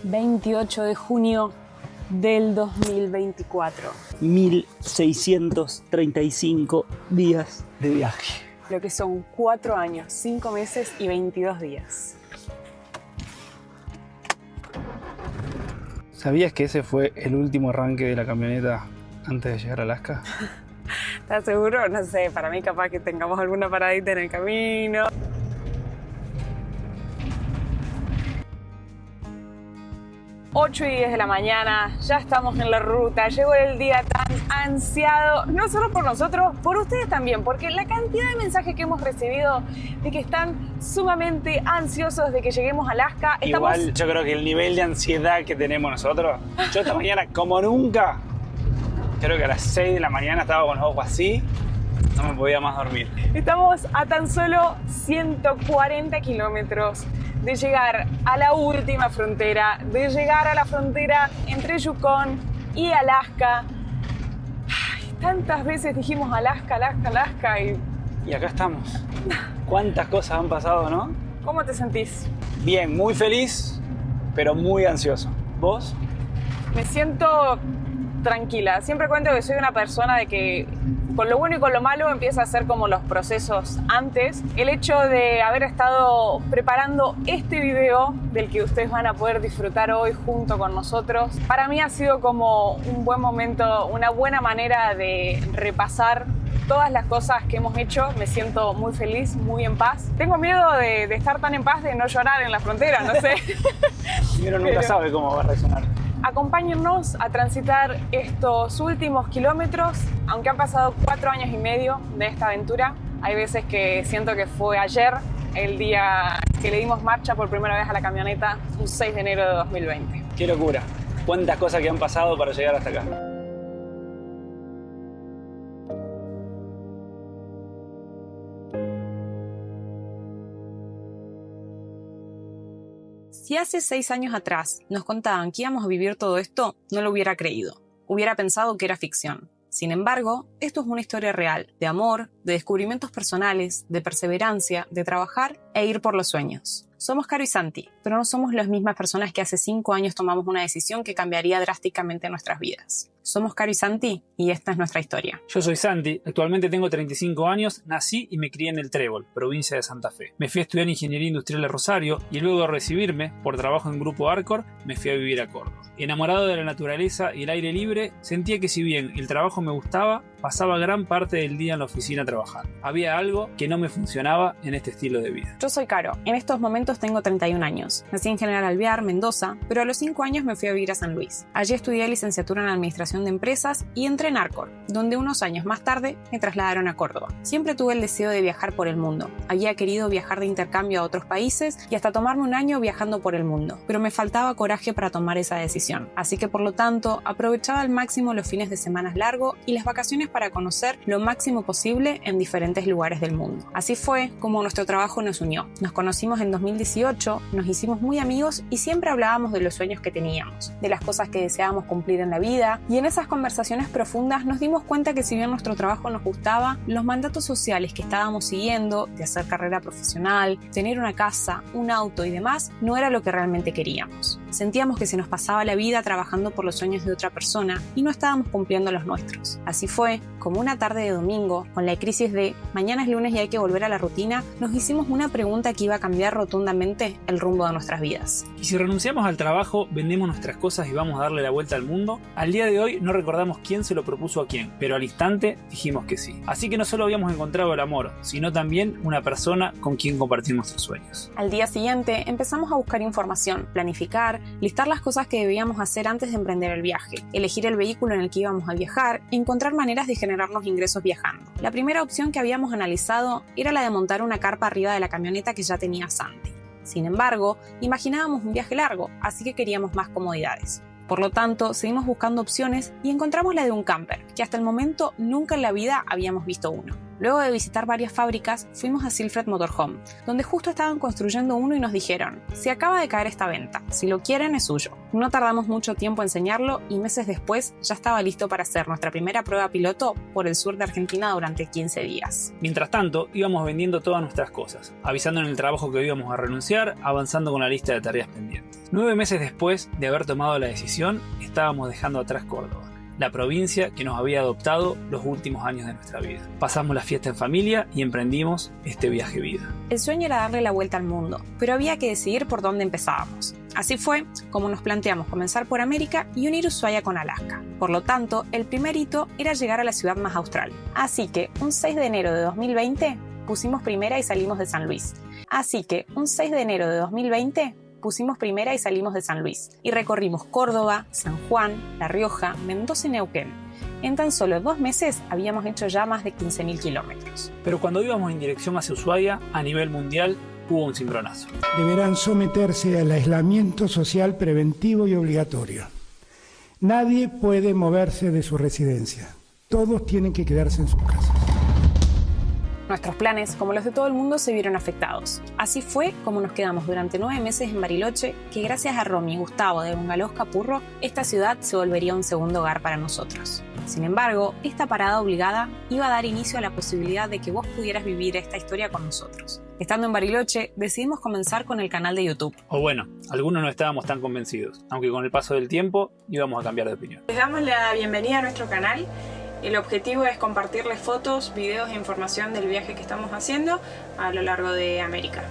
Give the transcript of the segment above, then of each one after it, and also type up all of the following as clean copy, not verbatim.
28 de junio del 2024. 1635 días de viaje. Lo que son 4 años, 5 meses y 22 días. ¿Sabías que ese fue el último arranque de la camioneta antes de llegar a Alaska? ¿Estás seguro? No sé, para mí capaz que tengamos alguna paradita en el camino. Ocho y 10 de la mañana, ya estamos en la ruta, llegó el día tan ansiado, no solo por nosotros, por ustedes también, porque la cantidad de mensajes que hemos recibido de que están sumamente ansiosos de que lleguemos a Alaska. Igual yo creo que el nivel de ansiedad que tenemos nosotros, yo esta mañana como nunca, creo que a las 6 de la mañana estaba con los ojos así, no me podía más dormir. Estamos a tan solo 140 kilómetros de llegar a la última frontera, de llegar a la frontera entre Yukon y Alaska. Ay, tantas veces dijimos Alaska, Alaska, Alaska y acá estamos. ¿Cuántas cosas han pasado, no? ¿Cómo te sentís? Bien, muy feliz, pero muy ansioso. ¿Vos? Me siento tranquila. Siempre cuento que soy una persona de que con lo bueno y con lo malo empieza a ser como los procesos antes. El hecho de haber estado preparando este video del que ustedes van a poder disfrutar hoy junto con nosotros, para mí ha sido como un buen momento, una buena manera de repasar todas las cosas que hemos hecho. Me siento muy feliz, muy en paz. Tengo miedo de estar tan en paz, de no llorar en la frontera, no sé. Pero nunca sabe cómo va a reaccionar. Acompáñennos a transitar estos últimos kilómetros, aunque han pasado 4 años y medio de esta aventura. Hay veces que siento que fue ayer, el día que le dimos marcha por primera vez a la camioneta, un 6 de enero de 2020. ¡Qué locura! ¿Cuántas cosas que han pasado para llegar hasta acá? Si hace 6 años atrás nos contaban que íbamos a vivir todo esto, no lo hubiera creído. Hubiera pensado que era ficción. Sin embargo, esto es una historia real, de amor, de descubrimientos personales, de perseverancia, de trabajar e ir por los sueños. Somos Caro y Santi, pero no somos las mismas personas que hace 5 años tomamos una decisión que cambiaría drásticamente nuestras vidas. Somos Caro y Santi y esta es nuestra historia. Yo soy Santi, actualmente tengo 35 años, nací y me crié en El Trébol, provincia de Santa Fe. Me fui a estudiar Ingeniería Industrial a Rosario y luego de recibirme, por trabajo en Grupo Arcor, me fui a vivir a Córdoba. Enamorado de la naturaleza y el aire libre, sentía que si bien el trabajo me gustaba, pasaba gran parte del día en la oficina trabajando. Había algo que no me funcionaba en este estilo de vida. Yo soy Caro, en estos momentos tengo 31 años. Nací en General Alvear, Mendoza, pero a los 5 años me fui a vivir a San Luis. Allí estudié licenciatura en Administración de Empresas y entré en Arcor, donde unos años más tarde me trasladaron a Córdoba. Siempre tuve el deseo de viajar por el mundo. Había querido viajar de intercambio a otros países y hasta tomarme un año viajando por el mundo, pero me faltaba coraje para tomar esa decisión. Así que por lo tanto aprovechaba al máximo los fines de semana largos y las vacaciones para conocer lo máximo posible en diferentes lugares del mundo. Así fue como nuestro trabajo nos unió. Nos conocimos en 2018, nos hicimos muy amigos y siempre hablábamos de los sueños que teníamos, de las cosas que deseábamos cumplir en la vida, y en esas conversaciones profundas nos dimos cuenta que si bien nuestro trabajo nos gustaba, los mandatos sociales que estábamos siguiendo, de hacer carrera profesional, tener una casa, un auto y demás, no era lo que realmente queríamos. Sentíamos que se nos pasaba la vida trabajando por los sueños de otra persona y no estábamos cumpliendo los nuestros. Así fue como una tarde de domingo, con la crisis de mañana es lunes y hay que volver a la rutina, nos hicimos una pregunta que iba a cambiar rotundamente el rumbo de nuestras vidas. ¿Y si renunciamos al trabajo, vendemos nuestras cosas y vamos a darle la vuelta al mundo? Al día de hoy no recordamos quién se lo propuso a quién, pero al instante dijimos que sí. Así que no solo habíamos encontrado el amor, sino también una persona con quien compartir nuestros sueños. Al día siguiente empezamos a buscar información, planificar, listar las cosas que debíamos hacer antes de emprender el viaje, elegir el vehículo en el que íbamos a viajar y encontrar maneras de generarnos ingresos viajando. La primera opción que habíamos analizado era la de montar una carpa arriba de la camioneta que ya tenía Santi. Sin embargo, imaginábamos un viaje largo, así que queríamos más comodidades. Por lo tanto, seguimos buscando opciones y encontramos la de un camper, que hasta el momento nunca en la vida habíamos visto uno. Luego de visitar varias fábricas, fuimos a Silfred Motorhome, donde justo estaban construyendo uno y nos dijeron: se acaba de caer esta venta, si lo quieren es suyo. No tardamos mucho tiempo en enseñarlo y meses después ya estaba listo para hacer nuestra primera prueba piloto por el sur de Argentina durante 15 días. Mientras tanto, íbamos vendiendo todas nuestras cosas, avisando en el trabajo que íbamos a renunciar, avanzando con la lista de tareas pendientes. 9 meses después de haber tomado la decisión, estábamos dejando atrás Córdoba, la provincia que nos había adoptado los últimos años de nuestra vida. Pasamos la fiesta en familia y emprendimos este viaje vida. El sueño era darle la vuelta al mundo, pero había que decidir por dónde empezábamos. Así fue como nos planteamos comenzar por América y unir Ushuaia con Alaska. Por lo tanto, el primer hito era llegar a la ciudad más austral. Así que, un 6 de enero de 2020, pusimos primera y salimos de San Luis. Y recorrimos Córdoba, San Juan, La Rioja, Mendoza y Neuquén. En tan solo 2 meses habíamos hecho ya más de 15.000 kilómetros. Pero cuando íbamos en dirección hacia Ushuaia, a nivel mundial, hubo un cimbronazo. Deberán someterse al aislamiento social preventivo y obligatorio. Nadie puede moverse de su residencia. Todos tienen que quedarse en sus casas. Nuestros planes, como los de todo el mundo, se vieron afectados. Así fue como nos quedamos durante 9 meses en Bariloche, que gracias a Romy y Gustavo de Bungalows Capurro, esta ciudad se volvería un segundo hogar para nosotros. Sin embargo, esta parada obligada iba a dar inicio a la posibilidad de que vos pudieras vivir esta historia con nosotros. Estando en Bariloche, decidimos comenzar con el canal de YouTube. O bueno, algunos no estábamos tan convencidos, aunque con el paso del tiempo íbamos a cambiar de opinión. Les damos la bienvenida a nuestro canal. El objetivo es compartirles fotos, videos e información del viaje que estamos haciendo a lo largo de América.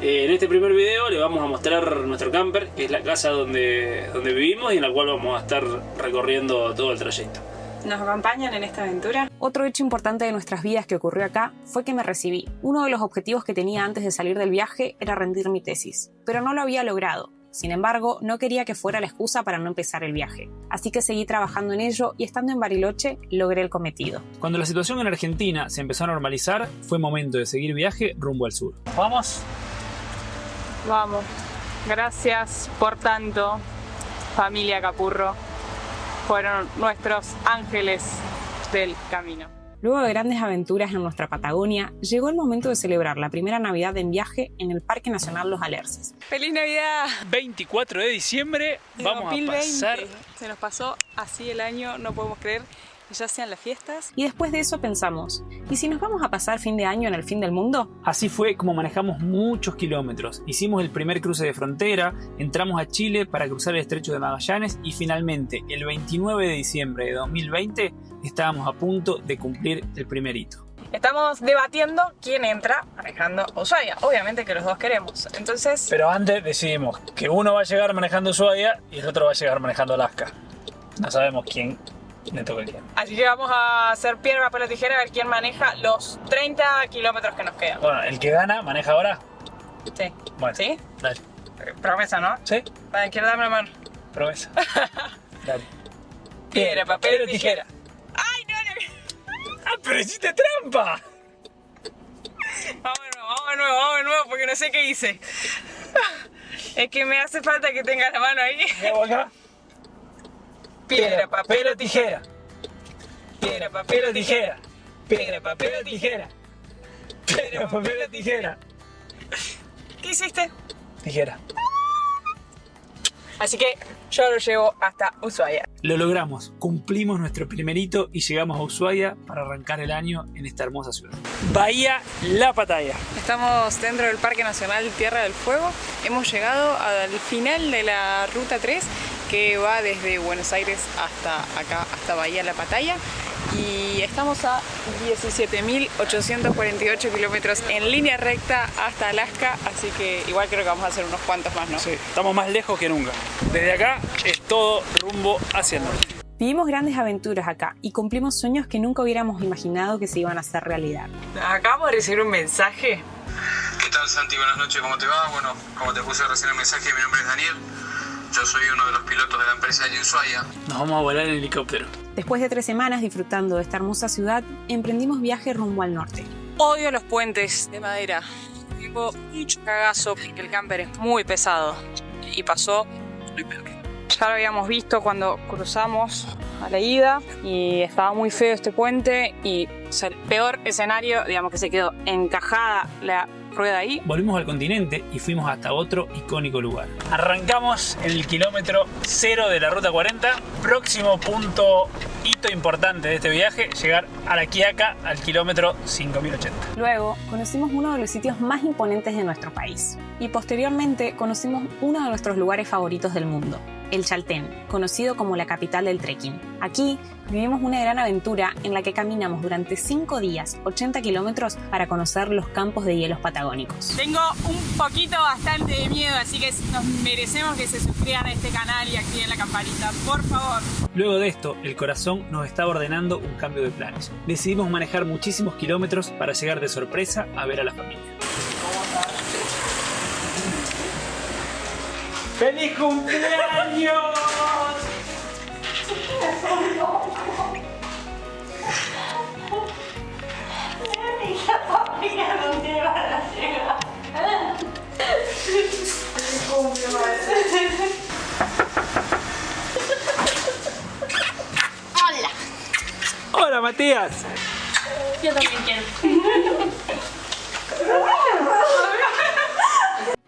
En este primer video le vamos a mostrar nuestro camper, que es la casa donde vivimos y en la cual vamos a estar recorriendo todo el trayecto. ¿Nos acompañan en esta aventura? Otro hecho importante de nuestras vidas que ocurrió acá fue que me recibí. Uno de los objetivos que tenía antes de salir del viaje era rendir mi tesis, pero no lo había logrado. Sin embargo, no quería que fuera la excusa para no empezar el viaje. Así que seguí trabajando en ello y estando en Bariloche, logré el cometido. Cuando la situación en Argentina se empezó a normalizar, fue momento de seguir viaje rumbo al sur. ¿Vamos? Vamos. Gracias por tanto, familia Capurro. Fueron nuestros ángeles del camino. Luego de grandes aventuras en nuestra Patagonia, llegó el momento de celebrar la primera Navidad en viaje en el Parque Nacional Los Alerces. ¡Feliz Navidad! 24 de diciembre, vamos 2020. a pasar... Se nos pasó así el año, no podemos creer que ya sean las fiestas. Y después de eso pensamos, ¿y si nos vamos a pasar fin de año en el fin del mundo? Así fue como manejamos muchos kilómetros. Hicimos el primer cruce de frontera, entramos a Chile para cruzar el Estrecho de Magallanes y finalmente, el 29 de diciembre de 2020, estábamos a punto de cumplir el primer hito. Estamos debatiendo quién entra manejando Ushuaia. Obviamente que los dos queremos. Entonces... Pero antes decidimos que uno va a llegar manejando Ushuaia y el otro va a llegar manejando Alaska. No sabemos quién le toca a quién. Así que vamos a hacer piedra, papel o tijera a ver quién maneja los 30 kilómetros que nos quedan. Bueno, el que gana maneja ahora. Sí. Bueno, ¿Sí? dale. Promesa, ¿no? ¿Sí? Vale, quiero darme la mano. Promesa. Dale. Piedra, papel o tijera. ¡Ay, no! ¡Ah, pero hiciste trampa! Vamos de nuevo, porque no sé qué hice. Es que me hace falta que tengas la mano ahí. ¿Qué hago acá? Piedra, papel o tijera. Piedra, papel o tijera. Piedra, papel o tijera. Piedra, papel o tijera. ¿Qué hiciste? Tijera. Así que yo lo llevo hasta Ushuaia. Lo logramos, cumplimos nuestro primer hito y llegamos a Ushuaia para arrancar el año en esta hermosa ciudad. Bahía La Pataya. Estamos dentro del Parque Nacional Tierra del Fuego. Hemos llegado al final de la Ruta 3, que va desde Buenos Aires hasta acá, hasta Bahía La Pataya. Y estamos a 17.848 kilómetros en línea recta hasta Alaska, así que igual creo que vamos a hacer unos cuantos más, ¿no? Sí, estamos más lejos que nunca. Desde acá es todo rumbo hacia el norte. Vivimos grandes aventuras acá y cumplimos sueños que nunca hubiéramos imaginado que se iban a hacer realidad. Acabamos de recibir un mensaje. ¿Qué tal, Santi? Buenas noches, ¿cómo te va? Bueno, como te puse recién el mensaje, mi nombre es Daniel. Yo soy uno de los pilotos de la empresa de Ushuaia. Nos vamos a volar en helicóptero. Después de 3 semanas disfrutando de esta hermosa ciudad, emprendimos viaje rumbo al norte. Odio los puentes de madera. Tengo mucho cagazo porque el camper es muy pesado. Y pasó muy peor. Ya lo habíamos visto cuando cruzamos a la ida y estaba muy feo este puente y O sea, el peor escenario, digamos que se quedó encajada la rueda ahí. Volvimos al continente y fuimos hasta otro icónico lugar. Arrancamos en el kilómetro 0 de la Ruta 40. Próximo hito importante de este viaje, llegar a La Quiaca al kilómetro 5080. Luego, conocimos uno de los sitios más imponentes de nuestro país. Y posteriormente, conocimos uno de nuestros lugares favoritos del mundo, el Chaltén, conocido como la capital del trekking. Aquí vivimos una gran aventura en la que caminamos durante 5 días, 80 kilómetros para conocer los campos de hielos patagónicos. Tengo un poquito bastante de miedo, así que nos merecemos que se suscriban a este canal y activen la campanita, por favor. Luego de esto, el corazón nos estaba ordenando un cambio de planes. Decidimos manejar muchísimos kilómetros para llegar de sorpresa a ver a la familia. ¡Feliz cumpleaños! Hola. ¡Hola, Matías! Yo también quiero.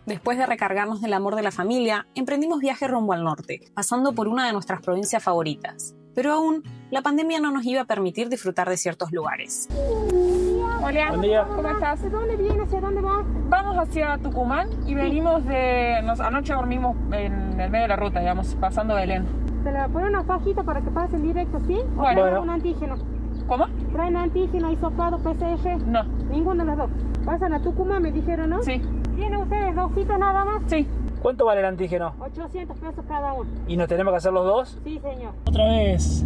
Después de recargarnos del amor de la familia, emprendimos viaje rumbo al norte, pasando por una de nuestras provincias favoritas. Pero aún, la pandemia no nos iba a permitir disfrutar de ciertos lugares. Hola, Buen día. ¿Cómo estás? ¿De dónde vienes? ¿Hacia dónde vas? Vamos hacia Tucumán y venimos anoche dormimos en el medio de la ruta, digamos, pasando Belén. Te le voy a poner una fajita para que pasen directo, ¿sí? ¿O Bueno. traen un antígeno? ¿Cómo? ¿Traen antígeno, hisopado, PCR? No. Ninguno de los dos. Pasan a Tucumán, me dijeron, ¿no? Sí. ¿Tienen ustedes 2 citas nada más? Sí. ¿Cuánto vale el antígeno? 800 pesos cada uno. ¿Y nos tenemos que hacer los dos? Sí, señor. Otra vez,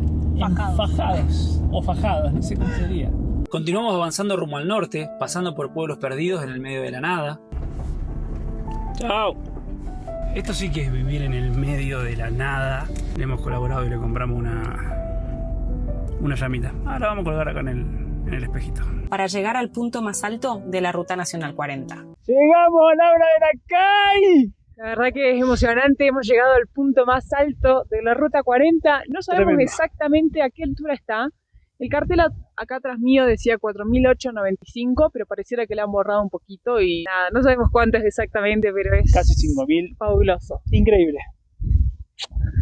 fajados o fajados, no sé cómo sería. Continuamos avanzando rumbo al norte, pasando por pueblos perdidos en el medio de la nada. ¡Chao! Esto sí que es vivir en el medio de la nada. Le hemos colaborado y le compramos una llamita. Ahora vamos a colgar acá en el espejito. Para llegar al punto más alto de la Ruta Nacional 40. ¡Llegamos, Laura de la Cay! La verdad que es emocionante, hemos llegado al punto más alto de la Ruta 40. No sabemos Tremendo. exactamente a qué altura está. El cartel acá atrás mío decía 4.895, pero pareciera que le han borrado un poquito y nada, no sabemos cuánto es exactamente, pero es Casi 5.000. fabuloso. Increíble.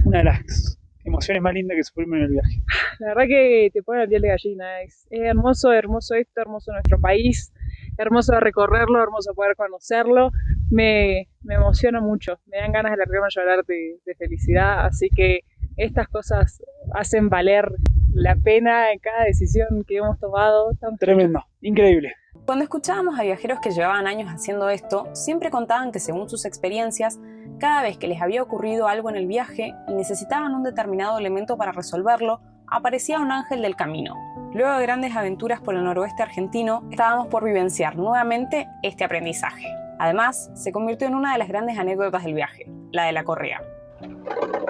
Una de las emociones más lindas que sufrimos en el viaje. La verdad que te pone la piel de gallina. Es hermoso, hermoso esto, hermoso nuestro país, hermoso recorrerlo, hermoso poder conocerlo. Me emociona mucho, me dan ganas de largarme a llorar de felicidad, así que estas cosas hacen valer la pena en cada decisión que hemos tomado. Tremendo, increíble. Cuando escuchábamos a viajeros que llevaban años haciendo esto, siempre contaban que según sus experiencias, cada vez que les había ocurrido algo en el viaje y necesitaban un determinado elemento para resolverlo, aparecía un ángel del camino. Luego de grandes aventuras por el noroeste argentino, estábamos por vivenciar nuevamente este aprendizaje. Además, se convirtió en una de las grandes anécdotas del viaje, la de la correa.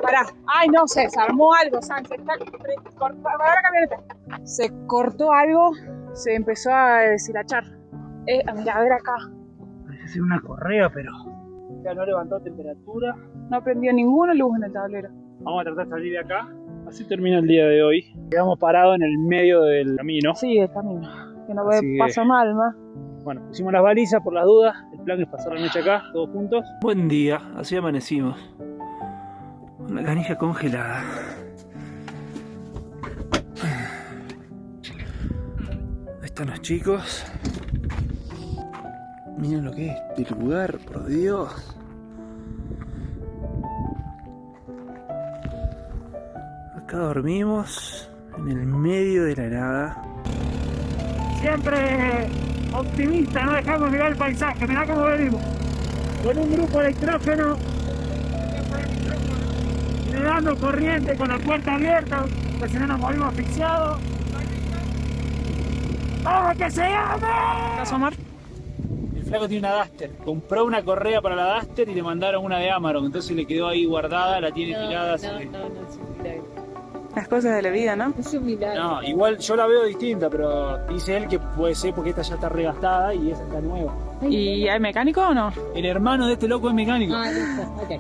Pará, ay no, se desarmó algo, Sánchez, para la camioneta. Se cortó algo, se empezó a deshilachar. Mira, a ver acá. Parece ser una correa, pero ya no levantó temperatura. No prendió ninguna luz en el tablero. Vamos a tratar de salir de acá. Así termina el día de hoy. Quedamos parados en el medio del camino. Sí, el camino. Que no Así pasa mal, más. Bueno, pusimos las balizas por las dudas. El plan es pasar la noche acá, todos juntos. Buen día, así amanecimos. Con la canija congelada. Ahí están los chicos. Miren lo que es este lugar, por Dios. Acá dormimos en el medio de la nada. Siempre optimista, no dejamos mirar el paisaje. Mirá cómo venimos. Con un grupo de electrógeno. Dando corriente con la puerta abierta, pues si no nos morimos asfixiados. ¡Vamos que se llame! ¿Caso Omar? El flaco tiene una Duster. Compró una correa para la Duster y le mandaron una de Amarok. Entonces le quedó ahí guardada, la tiene tirada. Las cosas de la vida, ¿no? Es un milagro. No, igual yo la veo distinta, pero dice él que puede ser porque esta ya está regastada y esa está nueva. ¿Y hay mecánico o no? El hermano de este loco es mecánico. Ah, listo, ok.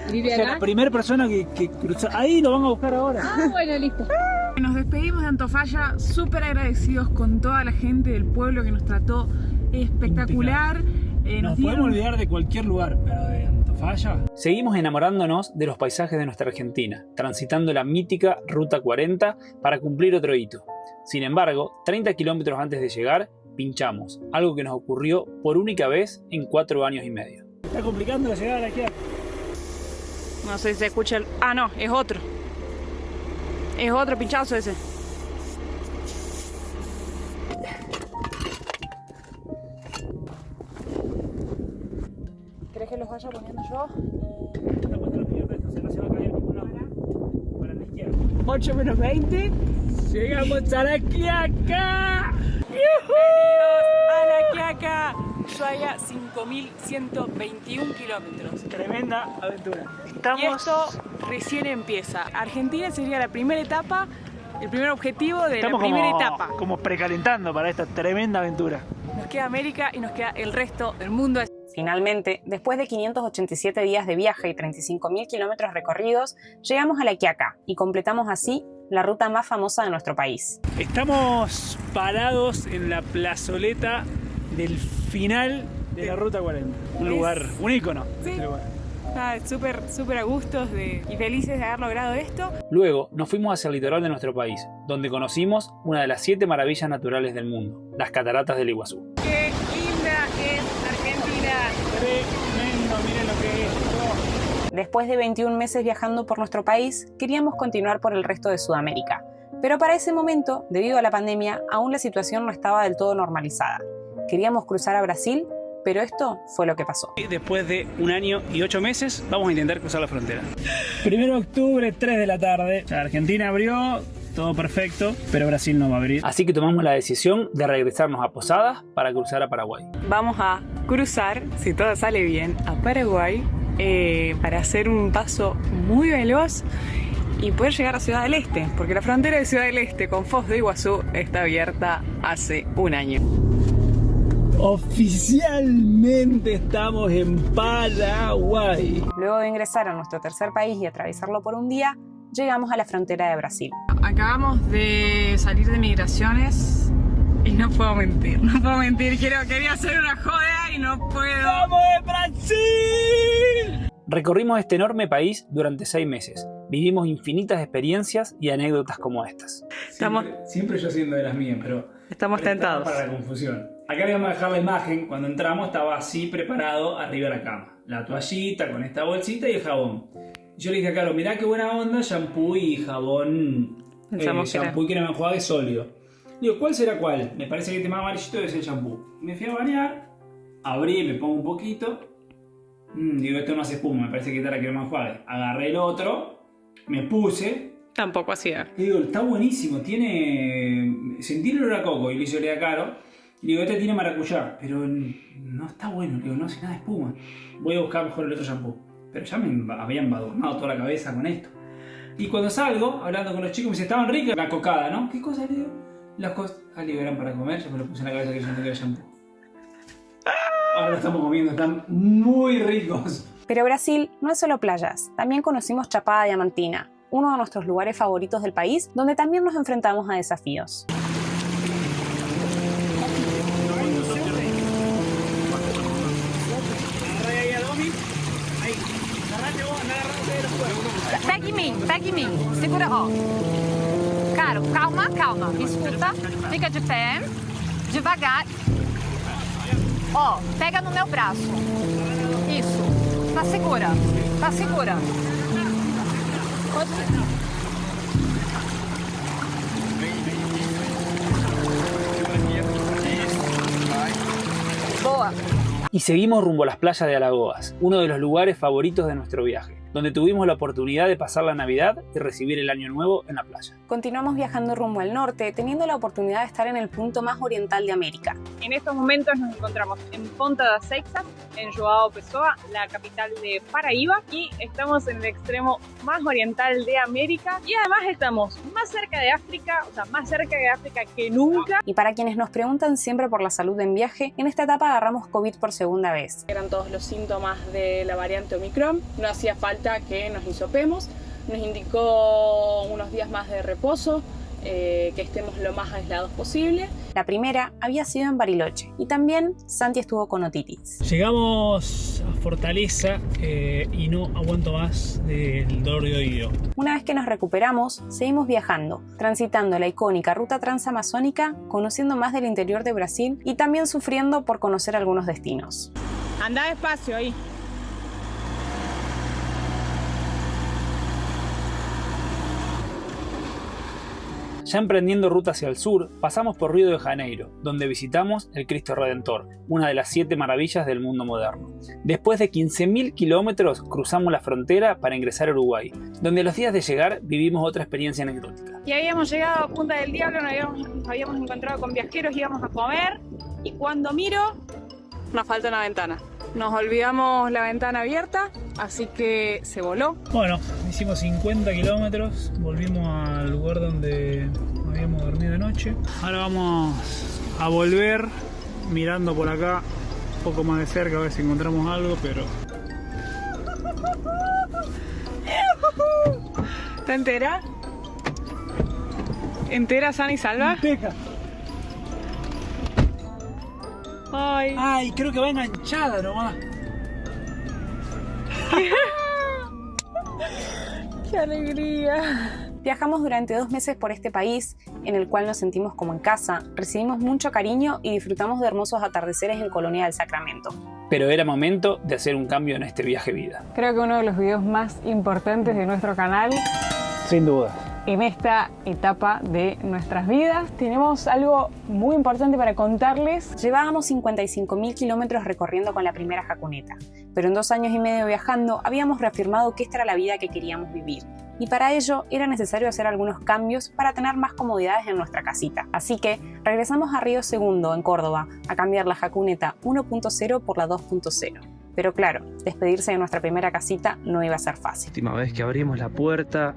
O ¿Vive sea, acá? la primera persona que cruzó. Ahí lo van a buscar ahora. Ah, bueno, listo. Nos despedimos de Antofalla súper agradecidos con toda la gente del pueblo que nos trató espectacular. Nos podemos olvidar de cualquier lugar, pero de Antofalla. Seguimos enamorándonos de los paisajes de nuestra Argentina, transitando la mítica Ruta 40 para cumplir otro hito. Sin embargo, 30 kilómetros antes de llegar, pinchamos, algo que nos ocurrió por única vez en 4 años y medio. Está complicando la llegada de aquí. No sé si se escucha el... Ah, no, es otro. Es otro pinchazo ese. ¿Querés que los vaya poniendo yo? Está puesto los pies rectos, no se va a caer ningún lado. Para la izquierda. 8 menos 20. Llegamos a la Quiaca. Bienvenidos a la Quiaca. Ushuaia, 5.121 kilómetros. Tremenda aventura. Y esto recién empieza. Argentina sería la primera etapa, el primer objetivo de la primera etapa. Como precalentando para esta tremenda aventura. Nos queda América y nos queda el resto del mundo. Finalmente, después de 587 días de viaje y 35.000 kilómetros recorridos, llegamos a la Quiaca y completamos así la ruta más famosa de nuestro país. Estamos parados en la plazoleta del final de la Ruta 40. Un lugar, un ícono. Sí. Este lugar. Súper a gustos y felices de haber logrado esto. Luego nos fuimos hacia el litoral de nuestro país, donde conocimos una de las 7 maravillas naturales del mundo, las cataratas del Iguazú. ¡Qué linda es Argentina! Tremendo, miren lo que es. Después de 21 meses viajando por nuestro país, queríamos continuar por el resto de Sudamérica. Pero para ese momento, debido a la pandemia, aún la situación no estaba del todo normalizada. Queríamos cruzar a Brasil, pero esto fue lo que pasó. Después de 1 año y 8 meses, vamos a intentar cruzar la frontera. 1 de octubre, 3 de la tarde. Ya Argentina abrió, todo perfecto, pero Brasil no va a abrir. Así que tomamos la decisión de regresarnos a Posadas para cruzar a Paraguay. Vamos a cruzar, si todo sale bien, a Paraguay para hacer un paso muy veloz y poder llegar a Ciudad del Este, porque la frontera de Ciudad del Este con Foz de Iguazú está abierta hace 1 año. Oficialmente estamos en Paraguay. Luego de ingresar a nuestro tercer país y atravesarlo por un día, llegamos a la frontera de Brasil. Acabamos de salir de migraciones y no puedo mentir, quería hacer una joda y no puedo. ¡Vamos de Brasil! Recorrimos este enorme país durante 6 meses. Vivimos infinitas experiencias y anécdotas como estas. Siempre yo haciendo de las mías, pero Estamos tentados. Para la confusión. Acá le vamos a dejar la imagen. Cuando entramos estaba así preparado arriba de la cama. La toallita con esta bolsita y el jabón. Yo le dije a Carlos, mirá qué buena onda, shampoo y jabón. Shampoo y crema enjuague sólido. Digo, ¿cuál será cuál? Me parece que el más amarillito es el shampoo. Me fui a bañar, abrí, me pongo un poquito. Digo, esto no hace espuma, me parece que está la crema enjuague. Agarré el otro, me puse. Tampoco hacía. Y digo, está buenísimo, tiene... Sentí el olor a coco y le hice a Caro. Y digo, este tiene maracuyá, pero no está bueno, digo, no hace nada de espuma. Voy a buscar mejor el otro shampoo. Pero ya me había embadurnado toda la cabeza con esto. Y cuando salgo, hablando con los chicos, me dice, estaban ricas la cocada, ¿no? ¿Qué cosa, le digo? Las cosas... digo, eran para comer, ya me lo puse en la cabeza que yo no quería shampoo. Ahora lo estamos comiendo, están muy ricos. Pero Brasil no es solo playas, también conocimos Chapada Diamantina, uno de nuestros lugares favoritos del país, donde también nos enfrentamos a desafíos. Pega em mim, segura, ó. Cara, calma, escuta, fica de pé, devagar. Ó, pega no meu braço. Isso, tá segura. Boa. Y seguimos rumbo a las playas de Alagoas, uno de los lugares favoritos de nuestro viaje, donde tuvimos la oportunidad de pasar la Navidad y recibir el Año Nuevo en la playa. Continuamos viajando rumbo al norte, teniendo la oportunidad de estar en el punto más oriental de América. En estos momentos nos encontramos en Ponta das Seixas, en João Pessoa, la capital de Paraíba, y estamos en el extremo más oriental de América, y además estamos más cerca de África, más cerca de África que nunca. Y para quienes nos preguntan siempre por la salud en viaje, en esta etapa agarramos COVID por segunda vez. Eran todos los síntomas de la variante Omicron, no hacía falta que nos hisopemos, nos indicó unos días más de reposo, que estemos lo más aislados posible. La primera había sido en Bariloche y también Santi estuvo con otitis. Llegamos a Fortaleza y no aguanto más del dolor de oído. Una vez que nos recuperamos, seguimos viajando, transitando la icónica ruta transamazónica, conociendo más del interior de Brasil y también sufriendo por conocer algunos destinos. Anda despacio ahí. Ya emprendiendo ruta hacia el sur, pasamos por Río de Janeiro, donde visitamos el Cristo Redentor, una de las 7 maravillas del mundo moderno. Después de 15.000 kilómetros cruzamos la frontera para ingresar a Uruguay, donde a los días de llegar vivimos otra experiencia anecdótica. Y habíamos llegado a Punta del Diablo, nos habíamos encontrado con viajeros, íbamos a comer y cuando miro, nos falta una ventana. Nos olvidamos la ventana abierta, así que se voló. Bueno, hicimos 50 kilómetros, volvimos al lugar donde habíamos dormido anoche. Ahora vamos a volver mirando por acá un poco más de cerca a ver si encontramos algo, pero... ¿Está entera? ¿Entera, sana y salva? ¡Peca! Ay. ¡Ay, creo que va enganchada nomás! ¡Qué alegría! Viajamos durante 2 meses por este país, en el cual nos sentimos como en casa, recibimos mucho cariño y disfrutamos de hermosos atardeceres en Colonia del Sacramento. Pero era momento de hacer un cambio en este viaje vida. Creo que uno de los videos más importantes de nuestro canal. Sin duda. En esta etapa de nuestras vidas tenemos algo muy importante para contarles. Llevábamos 55.000 kilómetros recorriendo con la primera jacuneta, pero en 2 años y medio viajando habíamos reafirmado que esta era la vida que queríamos vivir. Y para ello era necesario hacer algunos cambios para tener más comodidades en nuestra casita. Así que regresamos a Río Segundo, en Córdoba, a cambiar la jacuneta 1.0 por la 2.0. Pero claro, despedirse de nuestra primera casita no iba a ser fácil. Última vez que abrimos la puerta.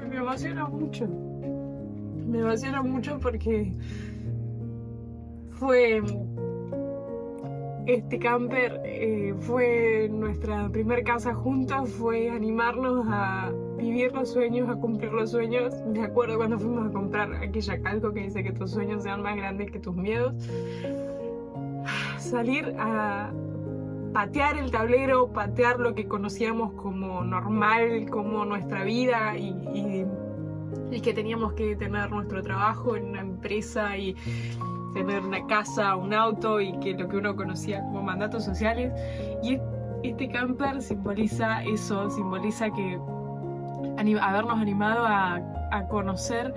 Me emociona mucho. Me emociona mucho porque fue este camper, fue nuestra primer casa juntos, fue animarnos a vivir los sueños, a cumplir los sueños. Me acuerdo cuando fuimos a comprar aquella calco que dice que tus sueños sean más grandes que tus miedos. Salir a patear el tablero, patear lo que conocíamos como normal, como nuestra vida y que teníamos que tener nuestro trabajo en una empresa y tener una casa, un auto y que lo que uno conocía como mandatos sociales. Y este camper simboliza eso, simboliza que habernos animado a conocer,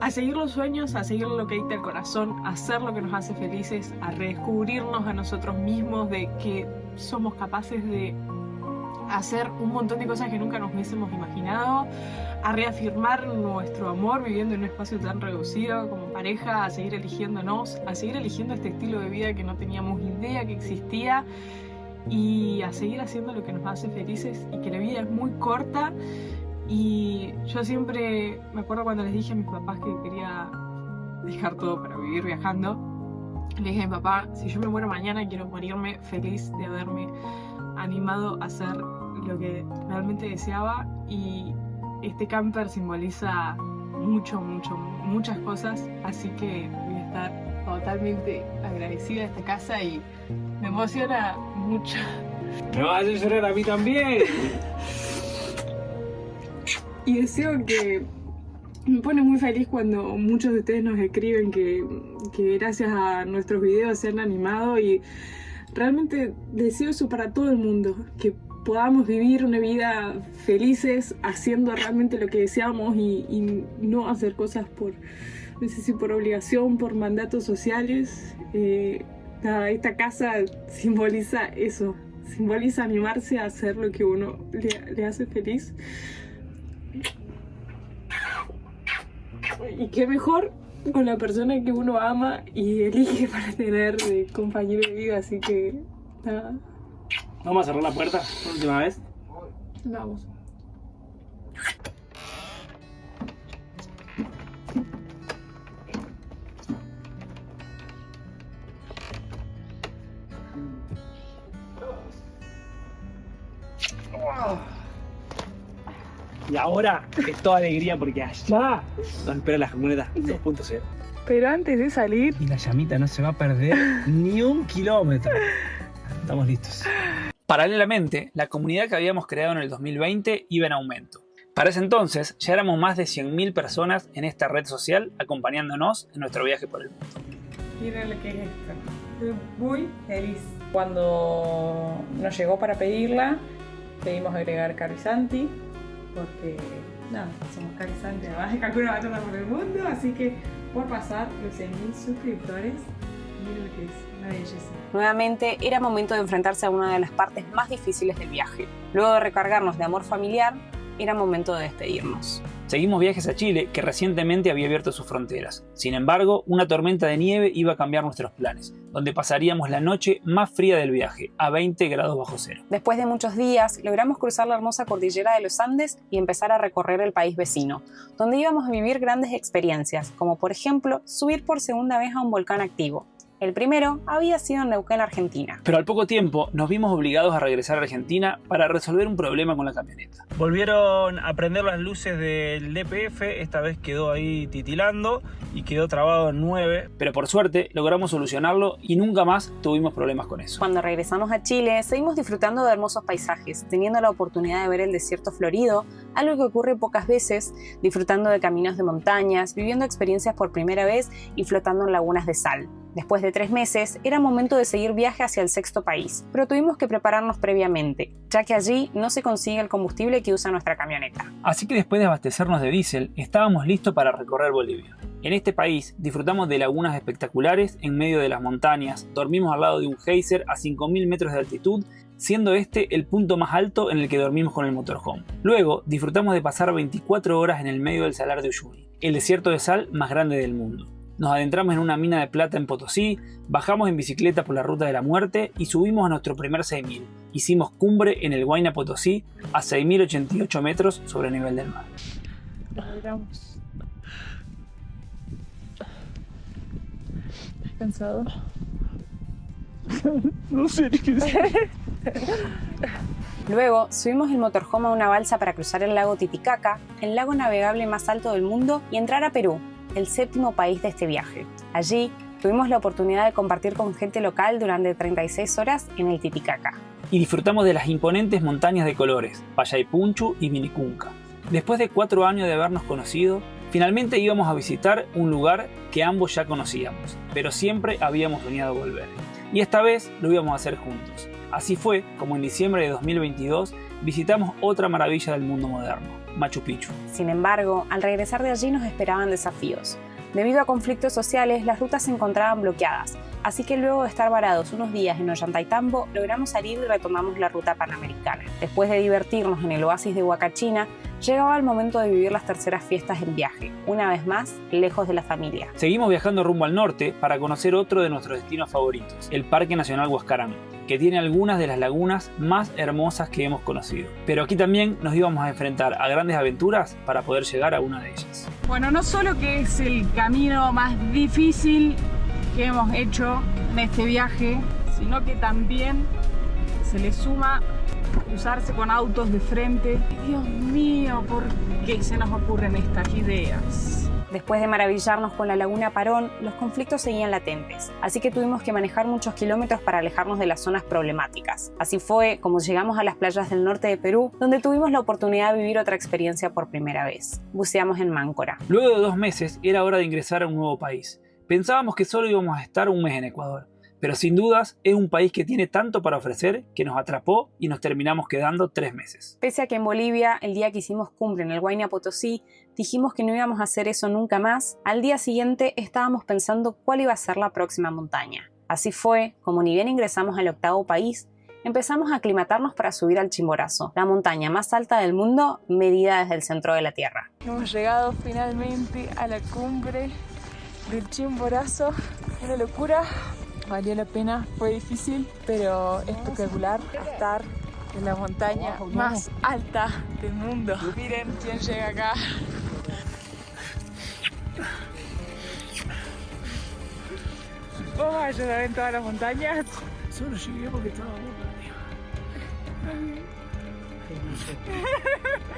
a seguir los sueños, a seguir lo que dicta el corazón, a hacer lo que nos hace felices, a redescubrirnos a nosotros mismos de que somos capaces de hacer un montón de cosas que nunca nos hubiésemos imaginado, a reafirmar nuestro amor viviendo en un espacio tan reducido como pareja, a seguir eligiéndonos, a seguir eligiendo este estilo de vida que no teníamos idea que existía y a seguir haciendo lo que nos hace felices y que la vida es muy corta. Y yo siempre me acuerdo cuando les dije a mis papás que quería dejar todo para vivir viajando, le dije a mi papá, si yo me muero mañana quiero morirme feliz de haberme animado a hacer lo que realmente deseaba, y este camper simboliza muchas cosas, así que voy a estar totalmente agradecida de esta casa y me emociona mucho. ¡Me vas a hacer llorar a mí también! Y deseo que... Me pone muy feliz cuando muchos de ustedes nos escriben que gracias a nuestros videos se han animado, y realmente deseo eso para todo el mundo, que podamos vivir una vida felices haciendo realmente lo que deseamos y no hacer cosas por, no sé si por obligación, por mandatos sociales. Esta casa simboliza eso, simboliza animarse a hacer lo que uno le hace feliz. Y qué mejor con la persona que uno ama y elige para tener de compañero de vida, así que nada. Vamos a cerrar la puerta por última vez. Vamos. ahora es toda alegría porque allá nos esperan las camionetas 2.0. Pero antes de salir, Y la llamita no se va a perder ni un kilómetro. Estamos listos. Paralelamente, la comunidad que habíamos creado en el 2020 iba en aumento. Para ese entonces ya éramos más de 100.000 personas en esta red social acompañándonos en nuestro viaje por el mundo. miren lo que es esto. Estoy muy feliz. Cuando nos llegó para pedirla, pedimos agregar Carisanti, porque nada, somos Carisanti, además de Kakura Bachata por el mundo, así que por pasar los 100.000 suscriptores, miren lo que es, una belleza. Nuevamente era momento de enfrentarse a una de las partes más difíciles del viaje. Luego de recargarnos de amor familiar, era momento de despedirnos. Seguimos viajes a Chile, que recientemente había abierto sus fronteras. Sin embargo, una tormenta de nieve iba a cambiar nuestros planes, donde pasaríamos la noche más fría del viaje, a 20 grados bajo cero. Después de muchos días, logramos cruzar la hermosa cordillera de los Andes y empezar a recorrer el país vecino, donde íbamos a vivir grandes experiencias, como por ejemplo, subir por segunda vez a un volcán activo. El primero había sido en Neuquén, Argentina. Pero al poco tiempo nos vimos obligados a regresar a Argentina para resolver un problema con la camioneta. Volvieron a prender las luces del DPF, esta vez quedó ahí titilando y quedó trabado en 9. Pero por suerte logramos solucionarlo y nunca más tuvimos problemas con eso. Cuando regresamos a Chile, seguimos disfrutando de hermosos paisajes, teniendo la oportunidad de ver el desierto florido, algo que ocurre pocas veces, disfrutando de caminos de montañas, viviendo experiencias por primera vez y flotando en lagunas de sal. Después de 3 meses, era momento de seguir viaje hacia el sexto país, pero tuvimos que prepararnos previamente, ya que allí no se consigue el combustible que usa nuestra camioneta. Así que después de abastecernos de diésel, estábamos listos para recorrer Bolivia. En este país disfrutamos de lagunas espectaculares en medio de las montañas, dormimos al lado de un geyser a 5.000 metros de altitud, siendo este el punto más alto en el que dormimos con el motorhome. Luego disfrutamos de pasar 24 horas en el medio del Salar de Uyuni, el desierto de sal más grande del mundo. Nos adentramos en una mina de plata en Potosí, bajamos en bicicleta por la Ruta de la Muerte y subimos a nuestro primer 6.000. Hicimos cumbre en el Huayna Potosí a 6.088 metros sobre el nivel del mar. Logramos. ¿Estás cansado? No sé qué decir. Luego, subimos el motorhome a una balsa para cruzar el lago Titicaca, el lago navegable más alto del mundo, y entrar a Perú, el 7º país de este viaje. Allí, tuvimos la oportunidad de compartir con gente local durante 36 horas en el Titicaca. Y disfrutamos de las imponentes montañas de colores, Payaypunchu y Vinicunca. Después de 4 años de habernos conocido, finalmente íbamos a visitar un lugar que ambos ya conocíamos, pero siempre habíamos soñado volver. Y esta vez lo íbamos a hacer juntos. Así fue como en diciembre de 2022 visitamos otra maravilla del mundo moderno, Machu Picchu. Sin embargo, al regresar de allí nos esperaban desafíos. Debido a conflictos sociales, las rutas se encontraban bloqueadas, así que luego de estar varados unos días en Ollantaytambo, logramos salir y retomamos la ruta panamericana. Después de divertirnos en el oasis de Huacachina, llegaba el momento de vivir las terceras fiestas en viaje, una vez más, lejos de la familia. Seguimos viajando rumbo al norte para conocer otro de nuestros destinos favoritos, el Parque Nacional Huascarán, que tiene algunas de las lagunas más hermosas que hemos conocido. Pero aquí también nos íbamos a enfrentar a grandes aventuras para poder llegar a una de ellas. Bueno, no solo que es el camino más difícil que hemos hecho en este viaje, sino que también se le suma cruzarse con autos de frente. Dios mío, ¿por qué se nos ocurren estas ideas? Después de maravillarnos con la laguna Parón, los conflictos seguían latentes, así que tuvimos que manejar muchos kilómetros para alejarnos de las zonas problemáticas. Así fue como llegamos a las playas del norte de Perú, donde tuvimos la oportunidad de vivir otra experiencia por primera vez. Buceamos en Máncora. Luego de 2 meses era hora de ingresar a un nuevo país. Pensábamos que solo íbamos a estar un mes en Ecuador, pero sin dudas es un país que tiene tanto para ofrecer que nos atrapó y nos terminamos quedando 3 meses. Pese a que en Bolivia, el día que hicimos cumbre en el Huayna Potosí, dijimos que no íbamos a hacer eso nunca más, al día siguiente estábamos pensando cuál iba a ser la próxima montaña. Así fue como ni bien ingresamos al 8º país, empezamos a aclimatarnos para subir al Chimborazo, la montaña más alta del mundo medida desde el centro de la Tierra. Hemos llegado finalmente a la cumbre del Chimborazo, una locura. Valió la pena, fue difícil, pero espectacular estar en la montaña más alta del mundo. Miren quién llega acá. ¿Vos vas a ayudar en todas las montañas? Solo llegué porque estaba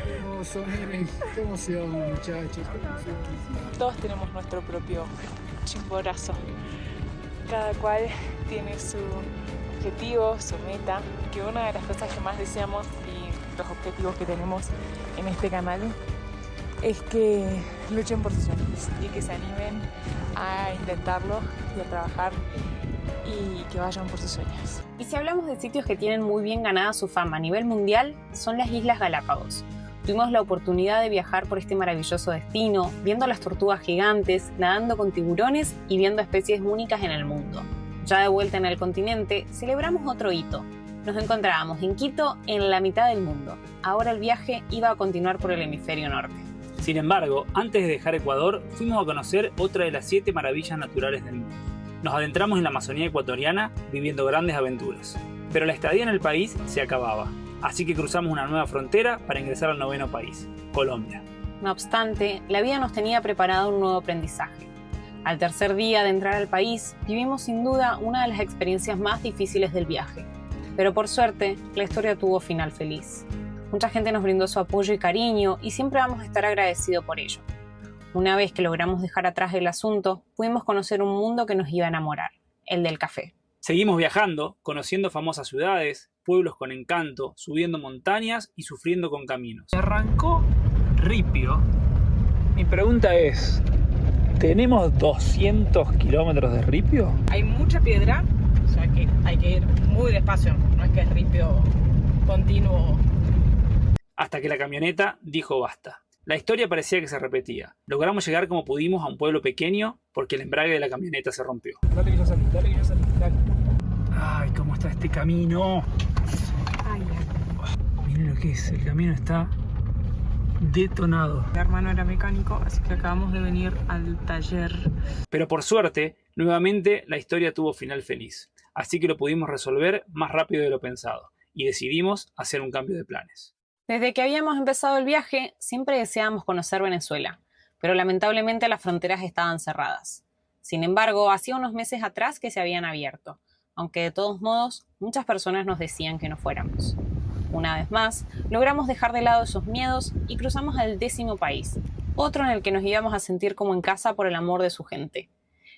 hermoso, miren, qué emoción, muchachos. Todos tenemos nuestro propio chimborazo. Cada cual tiene su objetivo, su meta, que una de las cosas que más deseamos y los objetivos que tenemos en este canal es que luchen por sus sueños y que se animen a intentarlo y a trabajar y que vayan por sus sueños. Y si hablamos de sitios que tienen muy bien ganada su fama a nivel mundial, son las Islas Galápagos. Tuvimos la oportunidad de viajar por este maravilloso destino, viendo las tortugas gigantes, nadando con tiburones y viendo especies únicas en el mundo. Ya de vuelta en el continente, celebramos otro hito. Nos encontrábamos en Quito, en la mitad del mundo. Ahora el viaje iba a continuar por el hemisferio norte. Sin embargo, antes de dejar Ecuador, fuimos a conocer otra de las 7 maravillas naturales del mundo. Nos adentramos en la Amazonía ecuatoriana viviendo grandes aventuras. Pero la estadía en el país se acababa, así que cruzamos una nueva frontera para ingresar al 9º país, Colombia. No obstante, la vida nos tenía preparado un nuevo aprendizaje. Al tercer día de entrar al país, vivimos sin duda una de las experiencias más difíciles del viaje. Pero por suerte, la historia tuvo final feliz. Mucha gente nos brindó su apoyo y cariño y siempre vamos a estar agradecidos por ello. Una vez que logramos dejar atrás el asunto, pudimos conocer un mundo que nos iba a enamorar, el del café. Seguimos viajando, conociendo famosas ciudades, pueblos con encanto, subiendo montañas y sufriendo con caminos. Arrancó ripio. Mi pregunta es, ¿tenemos 200 kilómetros de ripio? Hay mucha piedra, o sea que hay que ir muy despacio, no es que es ripio continuo. Hasta que la camioneta dijo basta. La historia parecía que se repetía. Logramos llegar como pudimos a un pueblo pequeño porque el embrague de la camioneta se rompió. Dale que ya salí, dale. ¡Ay, cómo está este camino! Miren lo que es, el camino está detonado. Mi hermano era mecánico, así que acabamos de venir al taller. Pero por suerte, nuevamente la historia tuvo final feliz. Así que lo pudimos resolver más rápido de lo pensado. Y decidimos hacer un cambio de planes. Desde que habíamos empezado el viaje, siempre deseábamos conocer Venezuela, pero lamentablemente las fronteras estaban cerradas. Sin embargo, hacía unos meses atrás que se habían abierto, aunque de todos modos, muchas personas nos decían que no fuéramos. Una vez más, logramos dejar de lado esos miedos y cruzamos al 10º país, otro en el que nos íbamos a sentir como en casa por el amor de su gente.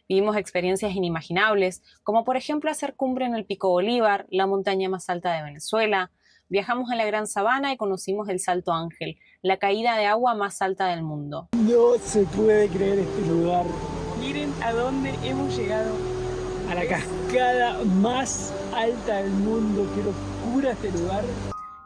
Vivimos experiencias inimaginables, como por ejemplo hacer cumbre en el Pico Bolívar, la montaña más alta de Venezuela. Viajamos a la Gran Sabana y conocimos el Salto Ángel, la caída de agua más alta del mundo. No se puede creer este lugar. Miren a dónde hemos llegado. A la cascada más alta del mundo. Qué locura este lugar.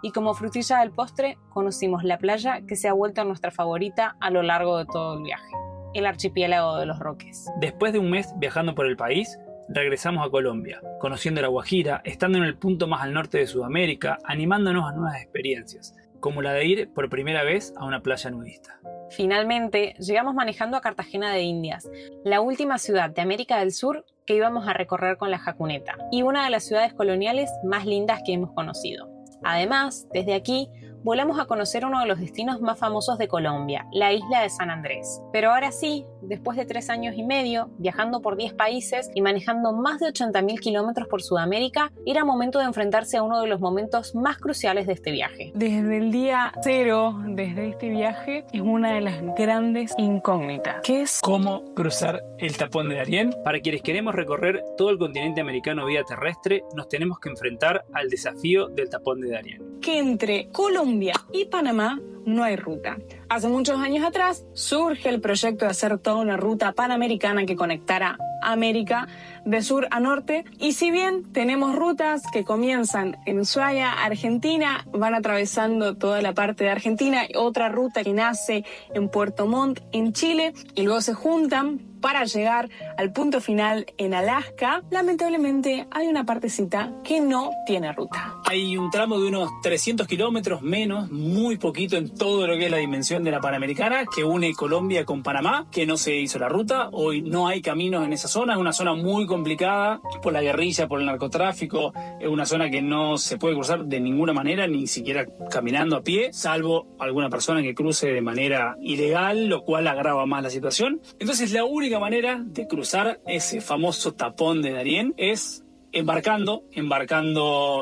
Y como frutilla del postre, conocimos la playa que se ha vuelto nuestra favorita a lo largo de todo el viaje, el archipiélago de Los Roques. Después de un mes viajando por el país, regresamos a Colombia, conociendo la Guajira, estando en el punto más al norte de Sudamérica, animándonos a nuevas experiencias, como la de ir por primera vez a una playa nudista. Finalmente, llegamos manejando a Cartagena de Indias, la última ciudad de América del Sur que íbamos a recorrer con la jacuneta, y una de las ciudades coloniales más lindas que hemos conocido. Además, desde aquí, volamos a conocer uno de los destinos más famosos de Colombia, la isla de San Andrés. Pero ahora sí, después de 3 años y medio, viajando por 10 países y manejando más de 80.000 kilómetros por Sudamérica, era momento de enfrentarse a uno de los momentos más cruciales de este viaje. Desde el día 0, desde este viaje, es una de las grandes incógnitas, que es ¿cómo cruzar el tapón de Darién? Para quienes queremos recorrer todo el continente americano vía terrestre, nos tenemos que enfrentar al desafío del tapón de Darién. que entre Colombia y Panamá no hay ruta. Hace muchos años atrás surge el proyecto de hacer toda una ruta panamericana que conectara América de sur a norte, y si bien tenemos rutas que comienzan en Ushuaia, Argentina, van atravesando toda la parte de Argentina, y otra ruta que nace en Puerto Montt, en Chile, y luego se juntan para llegar al punto final en Alaska, lamentablemente hay una partecita que no tiene ruta. Hay un tramo de unos 300 kilómetros menos, muy poquito en todo lo que es la dimensión de la Panamericana, que une Colombia con Panamá, que no se hizo la ruta. Hoy no hay caminos en esa zona, es una zona muy complicada por la guerrilla, por el narcotráfico, es una zona que no se puede cruzar de ninguna manera, ni siquiera caminando a pie, salvo alguna persona que cruce de manera ilegal, lo cual agrava más la situación. Entonces la única manera de cruzar ese famoso tapón de Darién es embarcando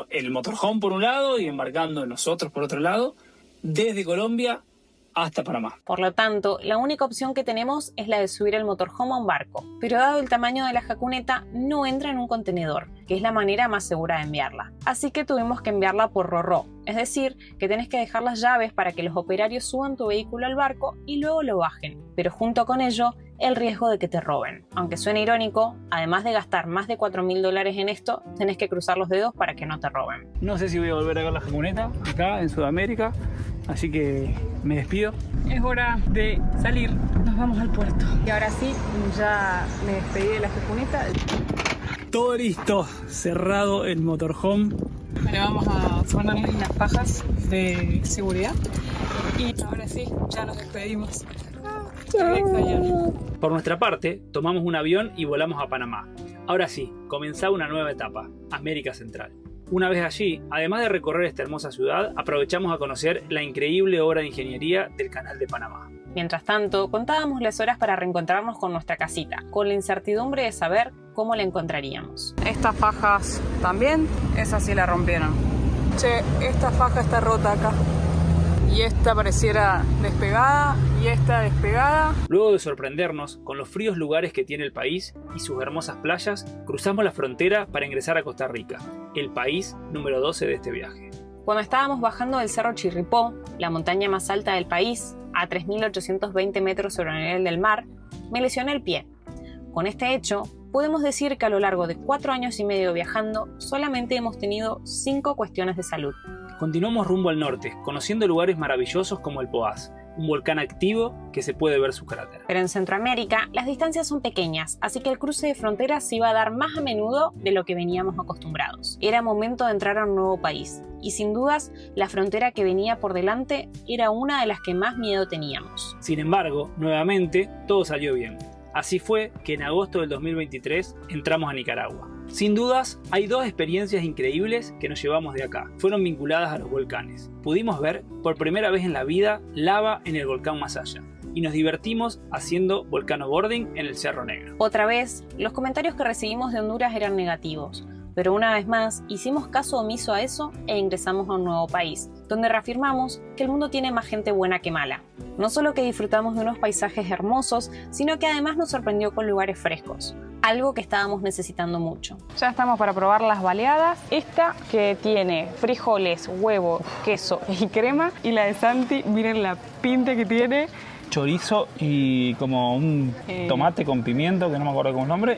el motorhome por un lado y embarcando nosotros por otro lado, desde Colombia hasta Panamá. Por lo tanto, la única opción que tenemos es la de subir el motorhome a un barco, pero dado el tamaño de la jacuneta no entra en un contenedor, que es la manera más segura de enviarla. Así que tuvimos que enviarla por ro-ro, es decir, que tenés que dejar las llaves para que los operarios suban tu vehículo al barco y luego lo bajen, pero junto con ello el riesgo de que te roben. Aunque suene irónico, además de gastar más de $4.000 en esto, tenés que cruzar los dedos para que no te roben. No sé si voy a volver a ver la jacuneta acá en Sudamérica, así que me despido. Es hora de salir, nos vamos al puerto. Y ahora sí, ya me despedí de la jacuneta. Todo listo, cerrado el motorhome. Ahora vamos a ponerle las fajas de seguridad. Y ahora sí, ya nos despedimos. Por nuestra parte, tomamos un avión y volamos a Panamá. Ahora sí, comenzaba una nueva etapa, América Central. Una vez allí, además de recorrer esta hermosa ciudad, aprovechamos a conocer la increíble obra de ingeniería del Canal de Panamá. Mientras tanto, contábamos las horas para reencontrarnos con nuestra casita, con la incertidumbre de saber cómo la encontraríamos. Estas fajas también, esa sí la rompieron. Che, esta faja está rota acá. Y esta pareciera despegada, y esta despegada. Luego de sorprendernos con los fríos lugares que tiene el país y sus hermosas playas, cruzamos la frontera para ingresar a Costa Rica, el país número 12 de este viaje. Cuando estábamos bajando del Cerro Chirripó, la montaña más alta del país, a 3.820 metros sobre el nivel del mar, me lesioné el pie. Con este hecho, podemos decir que a lo largo de 4 años y medio viajando, solamente hemos tenido 5 cuestiones de salud. Continuamos rumbo al norte, conociendo lugares maravillosos como el Poás, un volcán activo que se puede ver su cráter. Pero en Centroamérica las distancias son pequeñas, así que el cruce de fronteras se iba a dar más a menudo de lo que veníamos acostumbrados. Era momento de entrar a un nuevo país, y sin dudas, la frontera que venía por delante era una de las que más miedo teníamos. Sin embargo, nuevamente, todo salió bien. Así fue que en agosto del 2023 entramos a Nicaragua. Sin dudas, hay 2 experiencias increíbles que nos llevamos de acá. Fueron vinculadas a los volcanes. Pudimos ver, por primera vez en la vida, lava en el volcán Masaya. Y nos divertimos haciendo volcanoboarding en el Cerro Negro. Otra vez, los comentarios que recibimos de Honduras eran negativos. Pero una vez más, hicimos caso omiso a eso e ingresamos a un nuevo país, donde reafirmamos que el mundo tiene más gente buena que mala. No solo que disfrutamos de unos paisajes hermosos, sino que además nos sorprendió con lugares frescos, algo que estábamos necesitando mucho. Ya estamos para probar las baleadas. Esta que tiene frijoles, huevo, queso y crema. Y la de Santi, miren la pinta que tiene. Chorizo y como un tomate con pimiento, que no me acuerdo cómo es el nombre.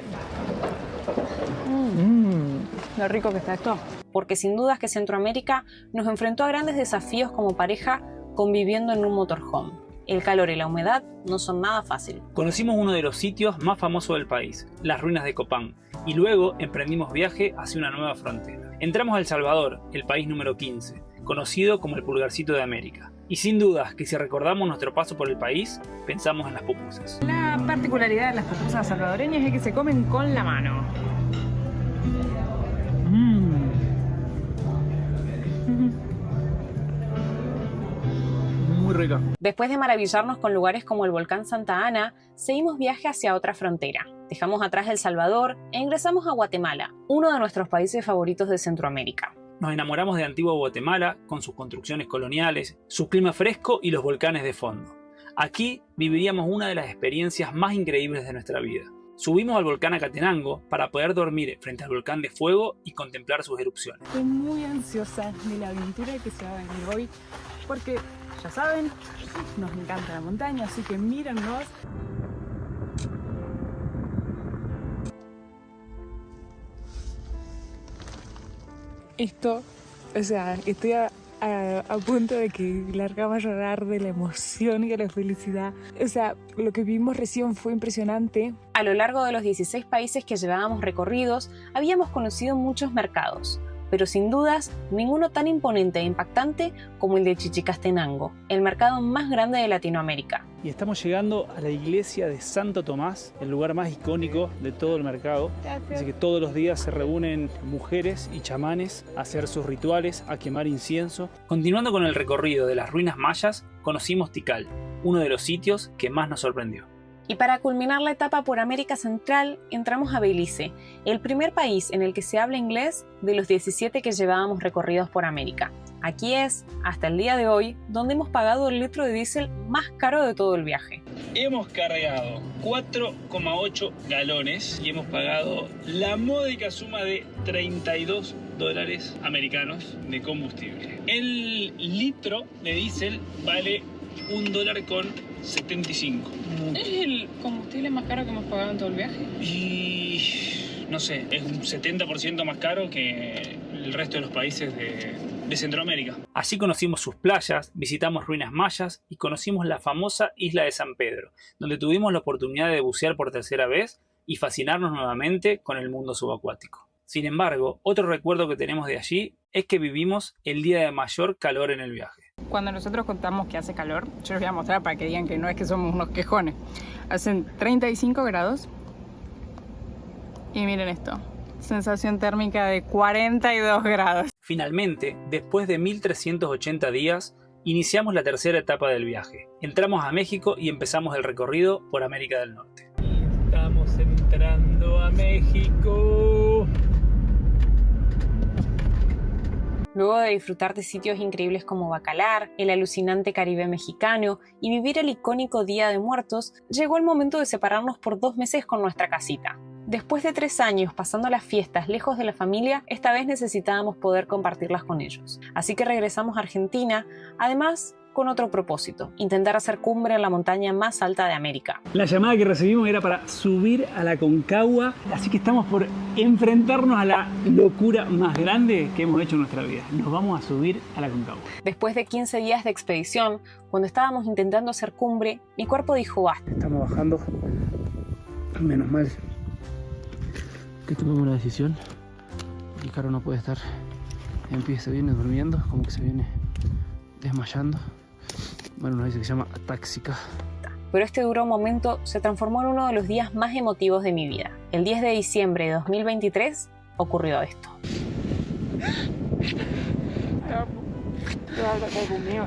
Lo rico que está esto. Porque sin dudas que Centroamérica nos enfrentó a grandes desafíos como pareja conviviendo en un motorhome. El calor y la humedad no son nada fácil. Conocimos uno de los sitios más famosos del país, las ruinas de Copán, y luego emprendimos viaje hacia una nueva frontera. Entramos a El Salvador, el país número 15, conocido como el pulgarcito de América. Y sin dudas que si recordamos nuestro paso por el país, pensamos en las pupusas. La particularidad de las pupusas salvadoreñas es que se comen con la mano. Muy rica. Después de maravillarnos con lugares como el volcán Santa Ana, seguimos viaje hacia otra frontera. Dejamos atrás El Salvador e ingresamos a Guatemala, uno de nuestros países favoritos de Centroamérica. Nos enamoramos de Antigua Guatemala, con sus construcciones coloniales, su clima fresco y los volcanes de fondo. Aquí viviríamos una de las experiencias más increíbles de nuestra vida. Subimos al volcán Acatenango para poder dormir frente al volcán de fuego y contemplar sus erupciones. Estoy muy ansiosa de la aventura que se va a venir hoy, porque ya saben, nos encanta la montaña, así que mírennos. Esto, o sea, estoy a punto de que largaba a llorar de la emoción y de la felicidad. O sea, lo que vimos recién fue impresionante. A lo largo de los 16 países que llevábamos recorridos, habíamos conocido muchos mercados, pero sin dudas, ninguno tan imponente e impactante como el de Chichicastenango, el mercado más grande de Latinoamérica. Y estamos llegando a la iglesia de Santo Tomás, el lugar más icónico de todo el mercado. Gracias. Así que todos los días se reúnen mujeres y chamanes a hacer sus rituales, a quemar incienso. Continuando con el recorrido de las ruinas mayas, conocimos Tikal, uno de los sitios que más nos sorprendió. Y para culminar la etapa por América Central, entramos a Belice, el primer país en el que se habla inglés de los 17 que llevábamos recorridos por América. Aquí es, hasta el día de hoy, donde hemos pagado el litro de diésel más caro de todo el viaje. Hemos cargado 4,8 galones y hemos pagado la módica suma de $32 americanos de combustible. El litro de diésel vale $1,75. ¿Es el combustible más caro que hemos pagado en todo el viaje? Y no sé, es un 70% más caro que el resto de los países de Centroamérica. Así conocimos sus playas, visitamos ruinas mayas y conocimos la famosa isla de San Pedro, donde tuvimos la oportunidad de bucear por tercera vez y fascinarnos nuevamente con el mundo subacuático. Sin embargo, otro recuerdo que tenemos de allí es que vivimos el día de mayor calor en el viaje. Cuando nosotros contamos que hace calor, yo les voy a mostrar para que digan que no es que somos unos quejones. Hacen 35 grados y miren esto, sensación térmica de 42 grados. Finalmente, después de 1380 días, iniciamos la tercera etapa del viaje. Entramos a México y empezamos el recorrido por América del Norte. Estamos entrando a México. Luego de disfrutar de sitios increíbles como Bacalar, el alucinante Caribe mexicano y vivir el icónico Día de Muertos, llegó el momento de separarnos por 2 meses con nuestra casita. Después de 3 años pasando las fiestas lejos de la familia, esta vez necesitábamos poder compartirlas con ellos. Así que regresamos a Argentina, además con otro propósito: intentar hacer cumbre en la montaña más alta de América. La llamada que recibimos era para subir a la Concagua, así que estamos por enfrentarnos a la locura más grande que hemos hecho en nuestra vida. Nos vamos a subir a la Concagua. Después de 15 días de expedición, cuando estábamos intentando hacer cumbre, mi cuerpo dijo basta. Estamos bajando, menos mal que tomamos la decisión. El Caro no puede estar en pie, se viene durmiendo, como que se viene desmayando. Bueno, nos dice que se llama atáxica. Pero este duro momento se transformó en uno de los días más emotivos de mi vida. El 10 de diciembre de 2023 ocurrió esto. Te amo. Te hablo conmigo.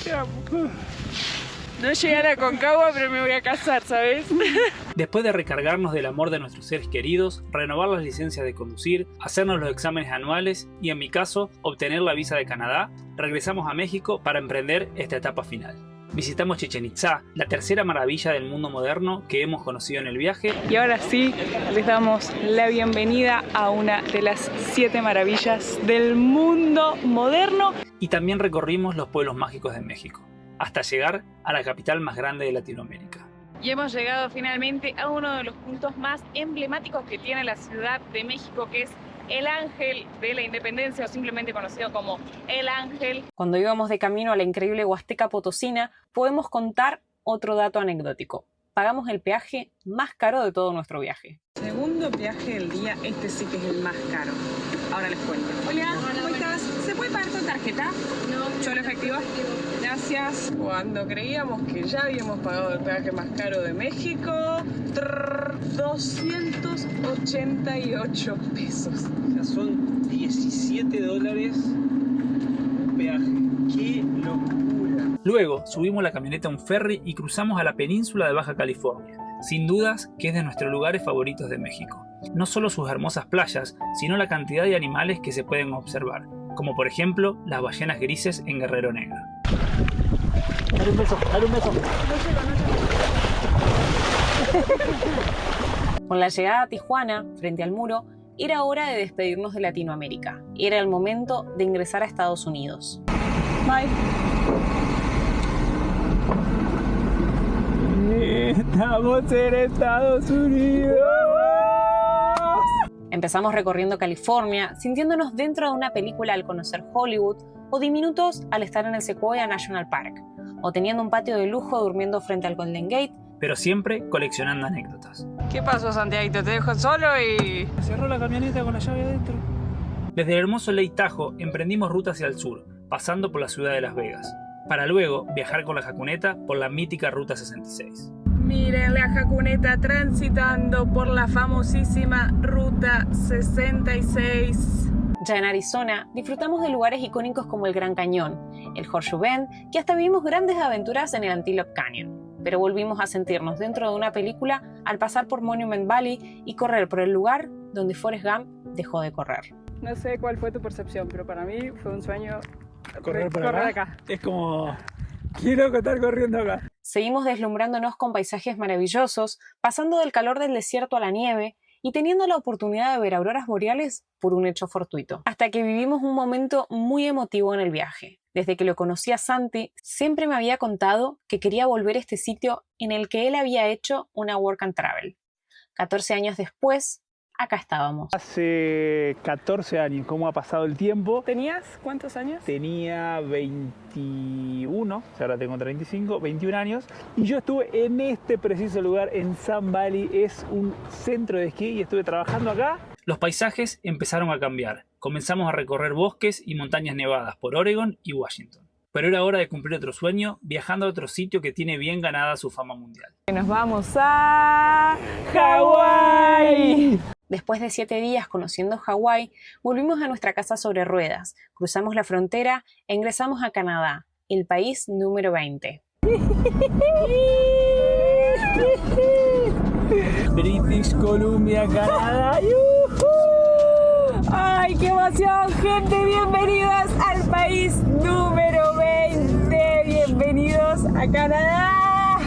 Te amo. No llegué a la Concagua, pero me voy a casar, ¿sabes? Después de recargarnos del amor de nuestros seres queridos, renovar las licencias de conducir, hacernos los exámenes anuales y, en mi caso, obtener la visa de Canadá, regresamos a México para emprender esta etapa final. Visitamos Chichén Itzá, la tercera maravilla del mundo moderno que hemos conocido en el viaje. Y ahora sí, les damos la bienvenida a una de las 7 maravillas del mundo moderno. Y también recorrimos los pueblos mágicos de México, hasta llegar a la capital más grande de Latinoamérica. Y hemos llegado finalmente a uno de los puntos más emblemáticos que tiene la Ciudad de México, que es el Ángel de la Independencia, o simplemente conocido como el Ángel. Cuando íbamos de camino a la increíble Huasteca Potosina, podemos contar otro dato anecdótico. Pagamos el peaje más caro de todo nuestro viaje. Segundo viaje del día, este sí que es el más caro. Ahora les cuento. Hola, ¿cómo estás? ¿Se puede pagar con tarjeta? No. ¿Solo efectivo? Gracias. Cuando creíamos que ya habíamos pagado el peaje más caro de México, 288 pesos. O sea, son $17 un peaje. ¡Qué locura! Luego subimos la camioneta a un ferry y cruzamos a la península de Baja California. Sin dudas que es de nuestros lugares favoritos de México. No solo sus hermosas playas, sino la cantidad de animales que se pueden observar, como por ejemplo las ballenas grises en Guerrero Negro. Dale un beso, dale un beso. Con la llegada a Tijuana, frente al muro, era hora de despedirnos de Latinoamérica. Era el momento de ingresar a Estados Unidos. Bye. Estamos en Estados Unidos. Empezamos recorriendo California, sintiéndonos dentro de una película al conocer Hollywood, o diminutos al estar en el Sequoia National Park, o teniendo un patio de lujo durmiendo frente al Golden Gate, pero siempre coleccionando anécdotas. ¿Qué pasó, Santiago? Te dejo solo y... Cerró la camioneta con la llave adentro. Desde el hermoso Lake Tahoe emprendimos ruta hacia el sur, pasando por la ciudad de Las Vegas, para luego viajar con la jacuneta por la mítica Ruta 66. Miren la jacuneta transitando por la famosísima Ruta 66. Ya en Arizona, disfrutamos de lugares icónicos como el Gran Cañón, el Horseshoe Bend, que hasta vivimos grandes aventuras en el Antelope Canyon. pero volvimos a sentirnos dentro de una película al pasar por Monument Valley y correr por el lugar donde Forrest Gump dejó de correr. No sé cuál fue tu percepción, pero para mí fue un sueño Correr por correr acá. acá. Es como, quiero estar corriendo acá. Seguimos deslumbrándonos con paisajes maravillosos, pasando del calor del desierto a la nieve y teniendo la oportunidad de ver auroras boreales por un hecho fortuito. Hasta que vivimos un momento muy emotivo en el viaje. Desde que lo conocí a Santi, siempre me había contado que quería volver a este sitio en el que él había hecho una work and travel. 14 años después, acá estábamos. Hace 14 años, ¿cómo ha pasado el tiempo? ¿Tenías cuántos años? Tenía 21, ahora tengo 35, 21 años. Y yo estuve en este preciso lugar, en Sun Valley. Es un centro de esquí y estuve trabajando acá. Los paisajes empezaron a cambiar. Comenzamos a recorrer bosques y montañas nevadas por Oregon y Washington. Pero era hora de cumplir otro sueño, viajando a otro sitio que tiene bien ganada su fama mundial. Nos vamos a Hawái. Después de 7 días conociendo Hawái, volvimos a nuestra casa sobre ruedas, cruzamos la frontera e ingresamos a Canadá, el país número 20. British Columbia, Canadá. ¡Ay, qué emoción, gente! Bienvenidos al país número 20. Bienvenidos a Canadá.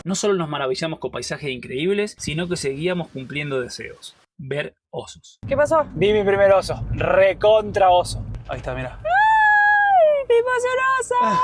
No solo nos maravillamos con paisajes increíbles, sino que seguíamos cumpliendo deseos. Ver osos. ¿Qué pasó? Vi mi primer oso, recontra oso. Ahí está, mira. ¡Ay, vimos un oso!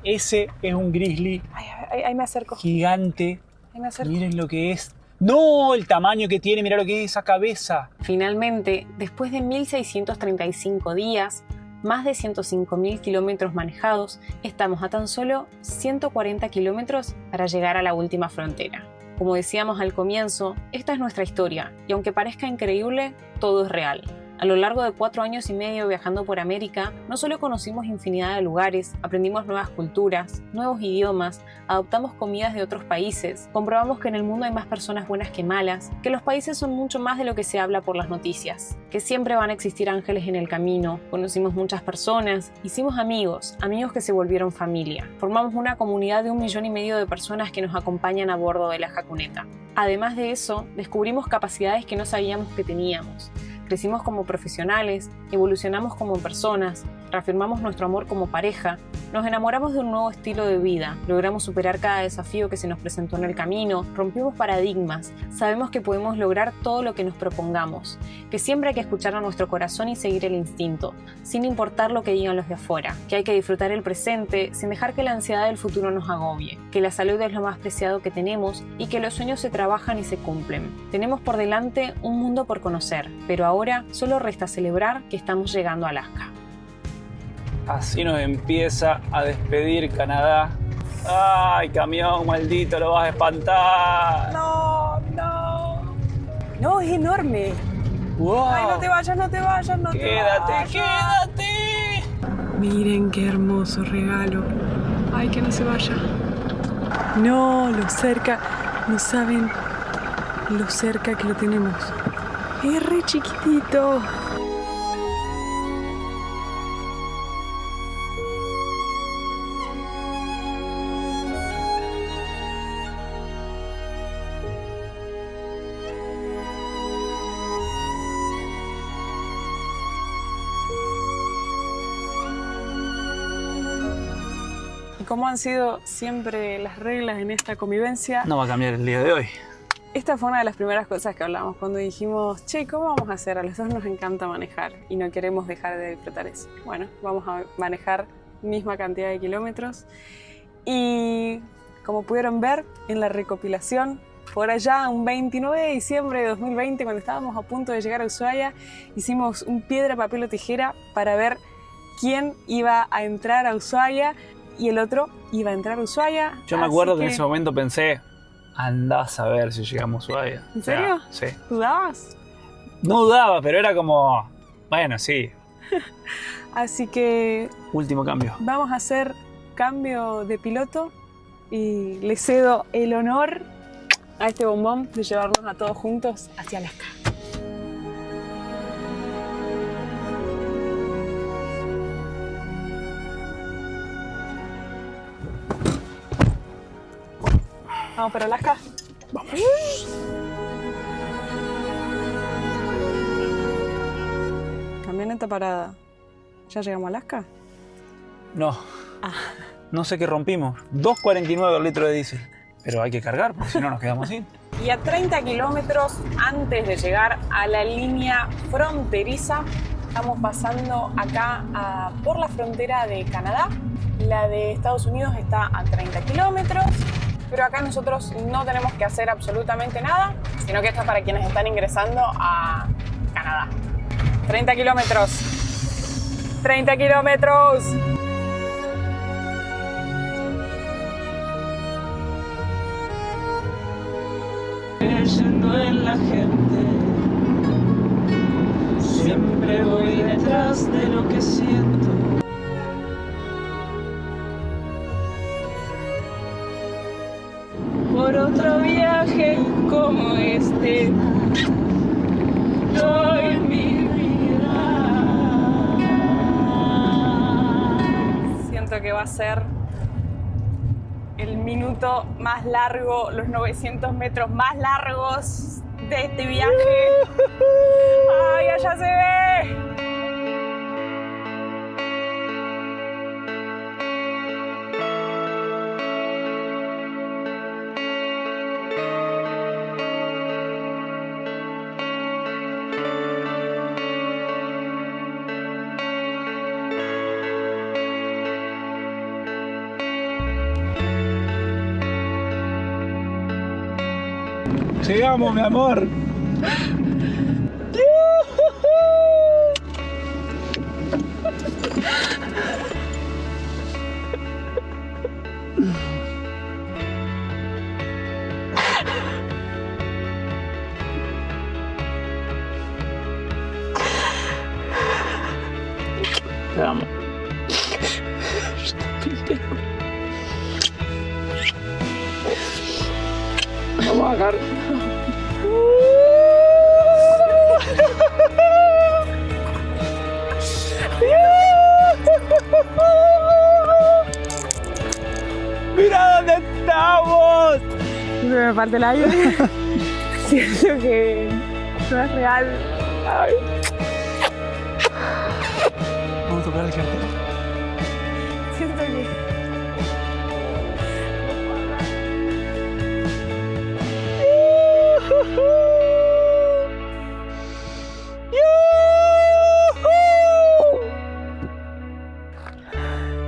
Ese es un grizzly Ahí me acerco. gigante. Ahí me acerco. Miren lo que es. ¡No! El tamaño que tiene, mira lo que es esa cabeza. Finalmente, después de 1.635 días, más de 105.000 kilómetros manejados, estamos a tan solo 140 kilómetros para llegar a la última frontera. Como decíamos al comienzo, esta es nuestra historia, y aunque parezca increíble, todo es real. A lo largo de 4 años y medio viajando por América, no solo conocimos infinidad de lugares, aprendimos nuevas culturas, nuevos idiomas, adoptamos comidas de otros países, comprobamos que en el mundo hay más personas buenas que malas, que los países son mucho más de lo que se habla por las noticias, que siempre van a existir ángeles en el camino, conocimos muchas personas, hicimos amigos que se volvieron familia, formamos una comunidad de 1,5 millones de personas que nos acompañan a bordo de la Jacuneta. Además de eso, descubrimos capacidades que no sabíamos que teníamos. Crecimos como profesionales, evolucionamos como personas, reafirmamos nuestro amor como pareja, nos enamoramos de un nuevo estilo de vida, logramos superar cada desafío que se nos presentó en el camino, rompimos paradigmas, sabemos que podemos lograr todo lo que nos propongamos, que siempre hay que escuchar a nuestro corazón y seguir el instinto, sin importar lo que digan los de afuera, que hay que disfrutar el presente sin dejar que la ansiedad del futuro nos agobie, que la salud es lo más preciado que tenemos y que los sueños se trabajan y se cumplen. Tenemos por delante un mundo por conocer, pero ahora solo resta celebrar que estamos llegando a Alaska. Así nos empieza a despedir Canadá. ¡Ay, camión maldito, lo vas a espantar! No, no. No, es enorme. ¡Wow! Ay, no te vayas, no te vayas, no te vayas. ¡Quédate! Miren qué hermoso regalo. Ay, que no se vaya. No, lo cerca. No saben lo cerca que lo tenemos. Es re chiquitito. ¿Cómo han sido siempre las reglas en esta convivencia? No va a cambiar el día de hoy. Esta fue una de las primeras cosas que hablamos cuando dijimos, che, ¿cómo vamos a hacer? A los dos nos encanta manejar y no queremos dejar de disfrutar eso. Bueno, vamos a manejar misma cantidad de kilómetros y como pudieron ver en la recopilación, por allá un 29 de diciembre de 2020, cuando estábamos a punto de llegar a Ushuaia, hicimos un piedra, papel o tijera para ver quién iba a entrar a Ushuaia y el otro iba a entrar a Ushuaia. Yo me acuerdo que en ese momento pensé, andás a ver si llegamos a Ushuaia. ¿En serio? Sí. ¿Dudabas? No dudaba, pero era como, bueno, sí. Así que Último cambio. vamos a hacer cambio de piloto y le cedo el honor a este bombón de llevarnos a todos juntos hacia Alaska. Vamos para Alaska. Vamos. Camioneta parada. ¿Ya llegamos a Alaska? No. No sé qué rompimos. 2.49 el litro de diésel. Pero hay que cargar, porque si no nos quedamos sin. Y a 30 kilómetros antes de llegar a la línea fronteriza, estamos pasando acá por la frontera de Canadá. La de Estados Unidos está a 30 kilómetros, pero acá nosotros no tenemos que hacer absolutamente nada, sino que esto es para quienes están ingresando a Canadá. 30 kilómetros. 30 kilómetros. Creyendo en la gente, siempre voy detrás de lo que siento. Por otro viaje como este, doy mi vida. Siento que va a ser el minuto más largo, los 900 metros más largos de este viaje. ¡Ay, allá se ve! Llegamos, mi amor. Te amo. Vamos a bajar. ¡Mira dónde estamos! Me parte el aire. Siento que no es real. Ay. Vamos a tocar el cartel. Siento que...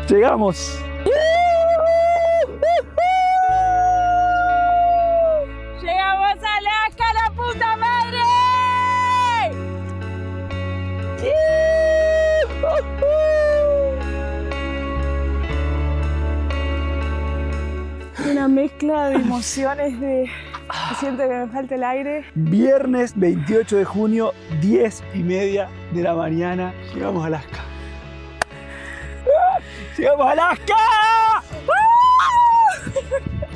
Llegamos. ¡Llegamos a Alaska, la puta madre! Una mezcla de emociones siento que me falta el aire. Viernes 28 de junio, 10:30 de la mañana. Llegamos a Alaska. ¡Llegamos a Alaska!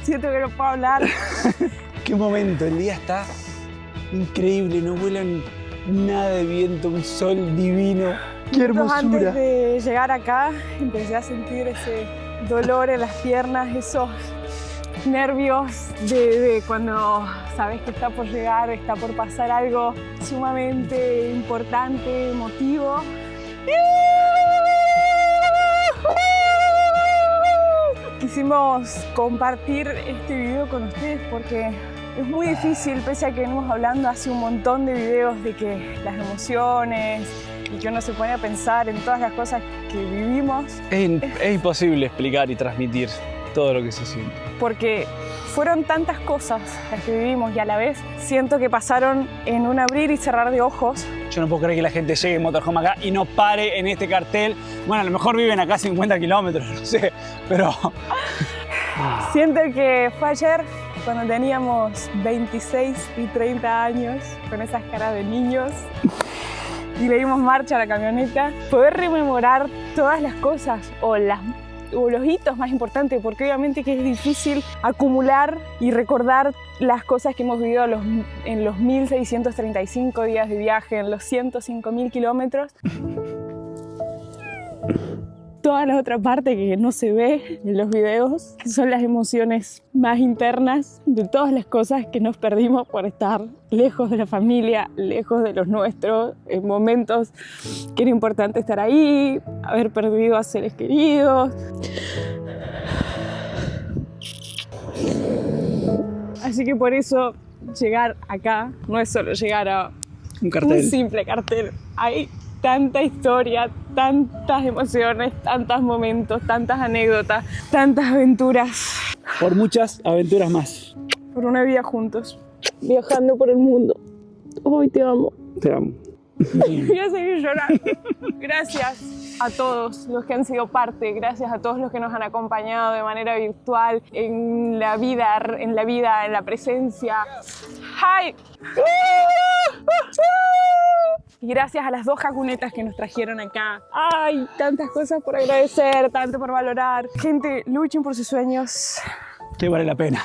Siento que no puedo hablar. ¡Qué momento! El día está increíble, no vuelan nada de viento, un sol divino. ¡Qué hermosura! Antes de llegar acá, empecé a sentir ese dolor en las piernas, esos nervios de cuando sabes que está por llegar, está por pasar algo sumamente importante, emotivo. Quisimos compartir este video con ustedes porque es muy difícil, pese a que venimos hablando hace un montón de videos de que las emociones y que uno se pone a pensar en todas las cosas que vivimos. Es imposible explicar y transmitir todo lo que se siente. Porque fueron tantas cosas las que vivimos y a la vez siento que pasaron en un abrir y cerrar de ojos. Yo no puedo creer que la gente llegue en motorhome acá y no pare en este cartel. Bueno, a lo mejor viven acá 50 kilómetros, no sé, pero... Siento que fue ayer cuando teníamos 26 y 30 años, con esas caras de niños, y le dimos marcha a la camioneta. Poder rememorar todas las cosas o los hitos más importantes, porque obviamente que es difícil acumular y recordar las cosas que hemos vivido en los 1635 días de viaje, en los 105.000 kilómetros. toda la otra parte que no se ve en los videos, que son las emociones más internas de todas las cosas que nos perdimos por estar lejos de la familia, lejos de los nuestros, en momentos que era importante estar ahí, haber perdido a seres queridos. Así que por eso llegar acá no es solo llegar a un simple cartel. Hay tanta historia, tantas emociones, tantos momentos, tantas anécdotas, tantas aventuras. Por muchas aventuras más. Por una vida juntos, viajando por el mundo. Hoy te amo. Te amo. Voy a seguir llorando. Gracias a todos los que han sido parte, gracias a todos los que nos han acompañado de manera virtual en la vida, en la presencia. ¡Ay! Y gracias a las 2 jacunetas que nos trajeron acá. ¡Ay! Tantas cosas por agradecer, tanto por valorar. Gente, luchen por sus sueños. Que vale la pena.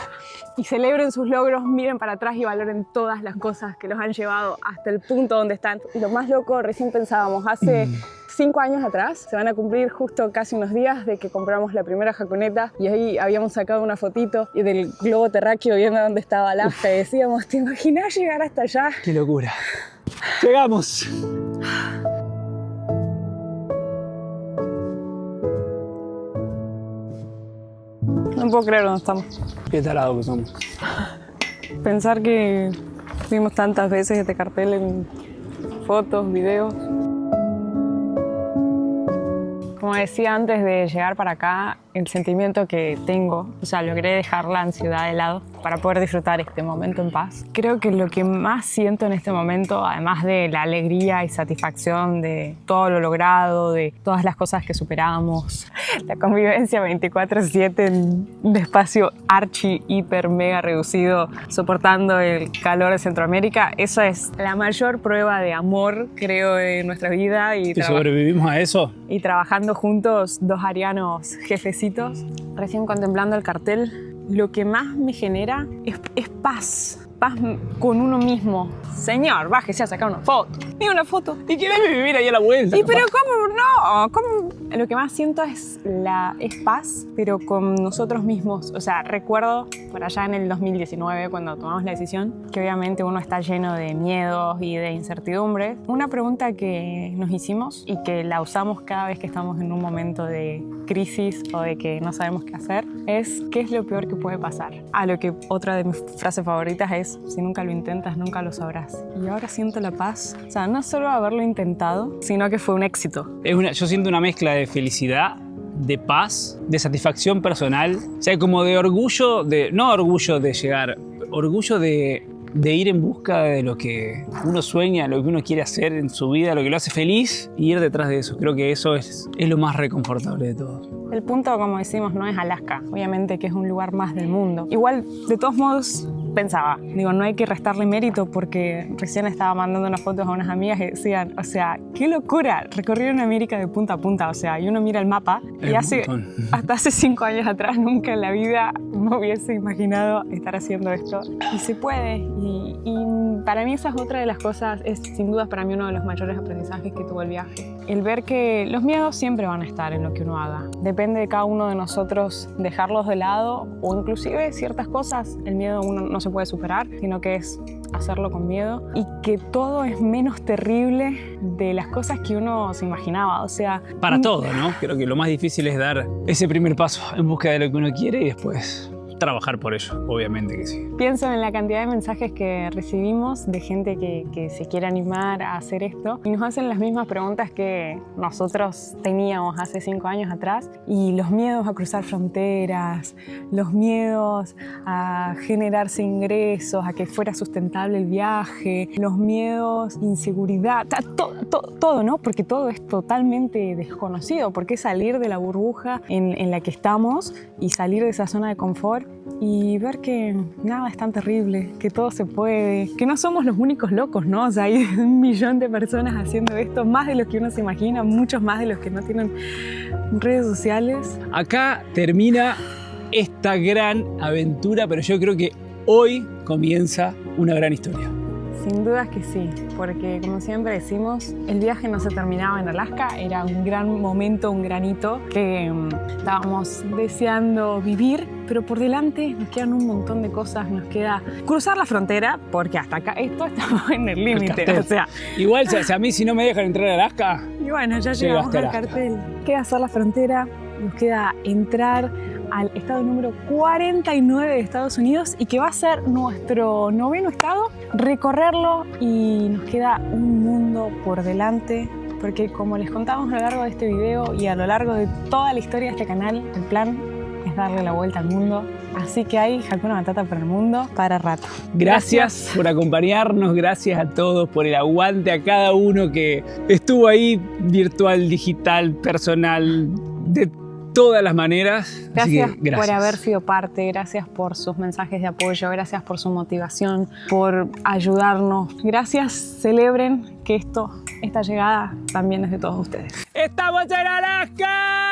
Y celebren sus logros, miren para atrás y valoren todas las cosas que los han llevado hasta el punto donde están. Y lo más loco, recién pensábamos, hace 5 años atrás, se van a cumplir justo casi unos días de que compramos la primera jacuneta y ahí habíamos sacado una fotito y del globo terráqueo viendo dónde estaba Alaska y decíamos, ¿te imaginas llegar hasta allá? ¡Qué locura! ¡Llegamos! No puedo creer dónde estamos. Qué tarado que somos. Pensar que vimos tantas veces este cartel en fotos, videos. Como decía antes de llegar para acá, el sentimiento que tengo, o sea, logré dejar la ansiedad de lado para poder disfrutar este momento en paz. Creo que lo que más siento en este momento, además de la alegría y satisfacción de todo lo logrado, de todas las cosas que superamos, la convivencia 24/7 en un espacio archi, hiper, mega reducido, soportando el calor de Centroamérica, esa es la mayor prueba de amor, creo, de nuestra vida. ¿Y sobrevivimos a eso? Y trabajando juntos, 2 arianos jefecitos, recién contemplando el cartel, lo que más me genera es paz. Paz con uno mismo. Señor, bájese a sacar una foto. Ni una foto. ¿Y qué debe vivir ahí a la vuelta? ¿Y pero cómo no? ¿Cómo? Lo que más siento es paz, pero con nosotros mismos. O sea, recuerdo por allá en el 2019, cuando tomamos la decisión, que obviamente uno está lleno de miedos y de incertidumbres. Una pregunta que nos hicimos y que la usamos cada vez que estamos en un momento de crisis o de que no sabemos qué hacer es ¿qué es lo peor que puede pasar? A lo que otra de mis frases favoritas es si nunca lo intentas, nunca lo sabrás. Y ahora siento la paz. O sea, no solo haberlo intentado, sino que fue un éxito. Yo siento una mezcla de felicidad, de paz, de satisfacción personal. O sea, como de orgullo, no orgullo de llegar, orgullo de ir en busca de lo que uno sueña, lo que uno quiere hacer en su vida, lo que lo hace feliz y ir detrás de eso. Creo que eso es lo más reconfortable de todo. El punto, como decimos, no es Alaska. Obviamente que es un lugar más del mundo. Igual, de todos modos, pensaba, digo, no hay que restarle mérito porque recién estaba mandando unas fotos a unas amigas y decían, o sea, qué locura, recorrieron América de punta a punta, o sea, y uno mira el mapa y hasta hace 5 años atrás nunca en la vida me hubiese imaginado estar haciendo esto. Y se puede, y para mí esa es otra de las cosas, es sin duda para mí uno de los mayores aprendizajes que tuvo el viaje. El ver que los miedos siempre van a estar en lo que uno haga. Depende de cada uno de nosotros dejarlos de lado o inclusive ciertas cosas, el miedo uno no se puede superar, sino que es hacerlo con miedo y que todo es menos terrible de las cosas que uno se imaginaba, o sea... Para todo, ¿no? Creo que lo más difícil es dar ese primer paso en busca de lo que uno quiere y después trabajar por ello, obviamente que sí. Pienso en la cantidad de mensajes que recibimos de gente que se quiere animar a hacer esto y nos hacen las mismas preguntas que nosotros teníamos hace 5 años atrás y los miedos a cruzar fronteras, los miedos a generarse ingresos, a que fuera sustentable el viaje, los miedos, inseguridad, todo, ¿no? Porque todo es totalmente desconocido. ¿Por qué salir de la burbuja en la que estamos y salir de esa zona de confort y ver que nada es tan terrible, que todo se puede, que no somos los únicos locos, ¿no? O sea, hay 1 millón de personas haciendo esto, más de los que uno se imagina, muchos más de los que no tienen redes sociales. Acá termina esta gran aventura, pero yo creo que hoy comienza una gran historia. Sin dudas que sí, porque como siempre decimos, el viaje no se terminaba en Alaska, era un gran momento, un gran hito que estábamos deseando vivir, pero por delante nos quedan un montón de cosas, nos queda cruzar la frontera, porque hasta acá esto estamos en el límite, o sea... Igual, a mí si no me dejan entrar a Alaska... Y bueno, ya llegamos al cartel. Queda hacer la frontera, nos queda entrar al estado número 49 de Estados Unidos y que va a ser nuestro 9º estado, recorrerlo y nos queda un mundo por delante porque como les contamos a lo largo de este video y a lo largo de toda la historia de este canal, el plan es darle la vuelta al mundo. Así que hay Hakuna Matata para el mundo para rato. Gracias por acompañarnos, gracias a todos por el aguante, a cada uno que estuvo ahí, virtual, digital, personal, de todas las maneras. Gracias, así que, gracias por haber sido parte, gracias por sus mensajes de apoyo, gracias por su motivación, por ayudarnos. Gracias, celebren que esta llegada también es de todos ustedes. ¡Estamos en Alaska!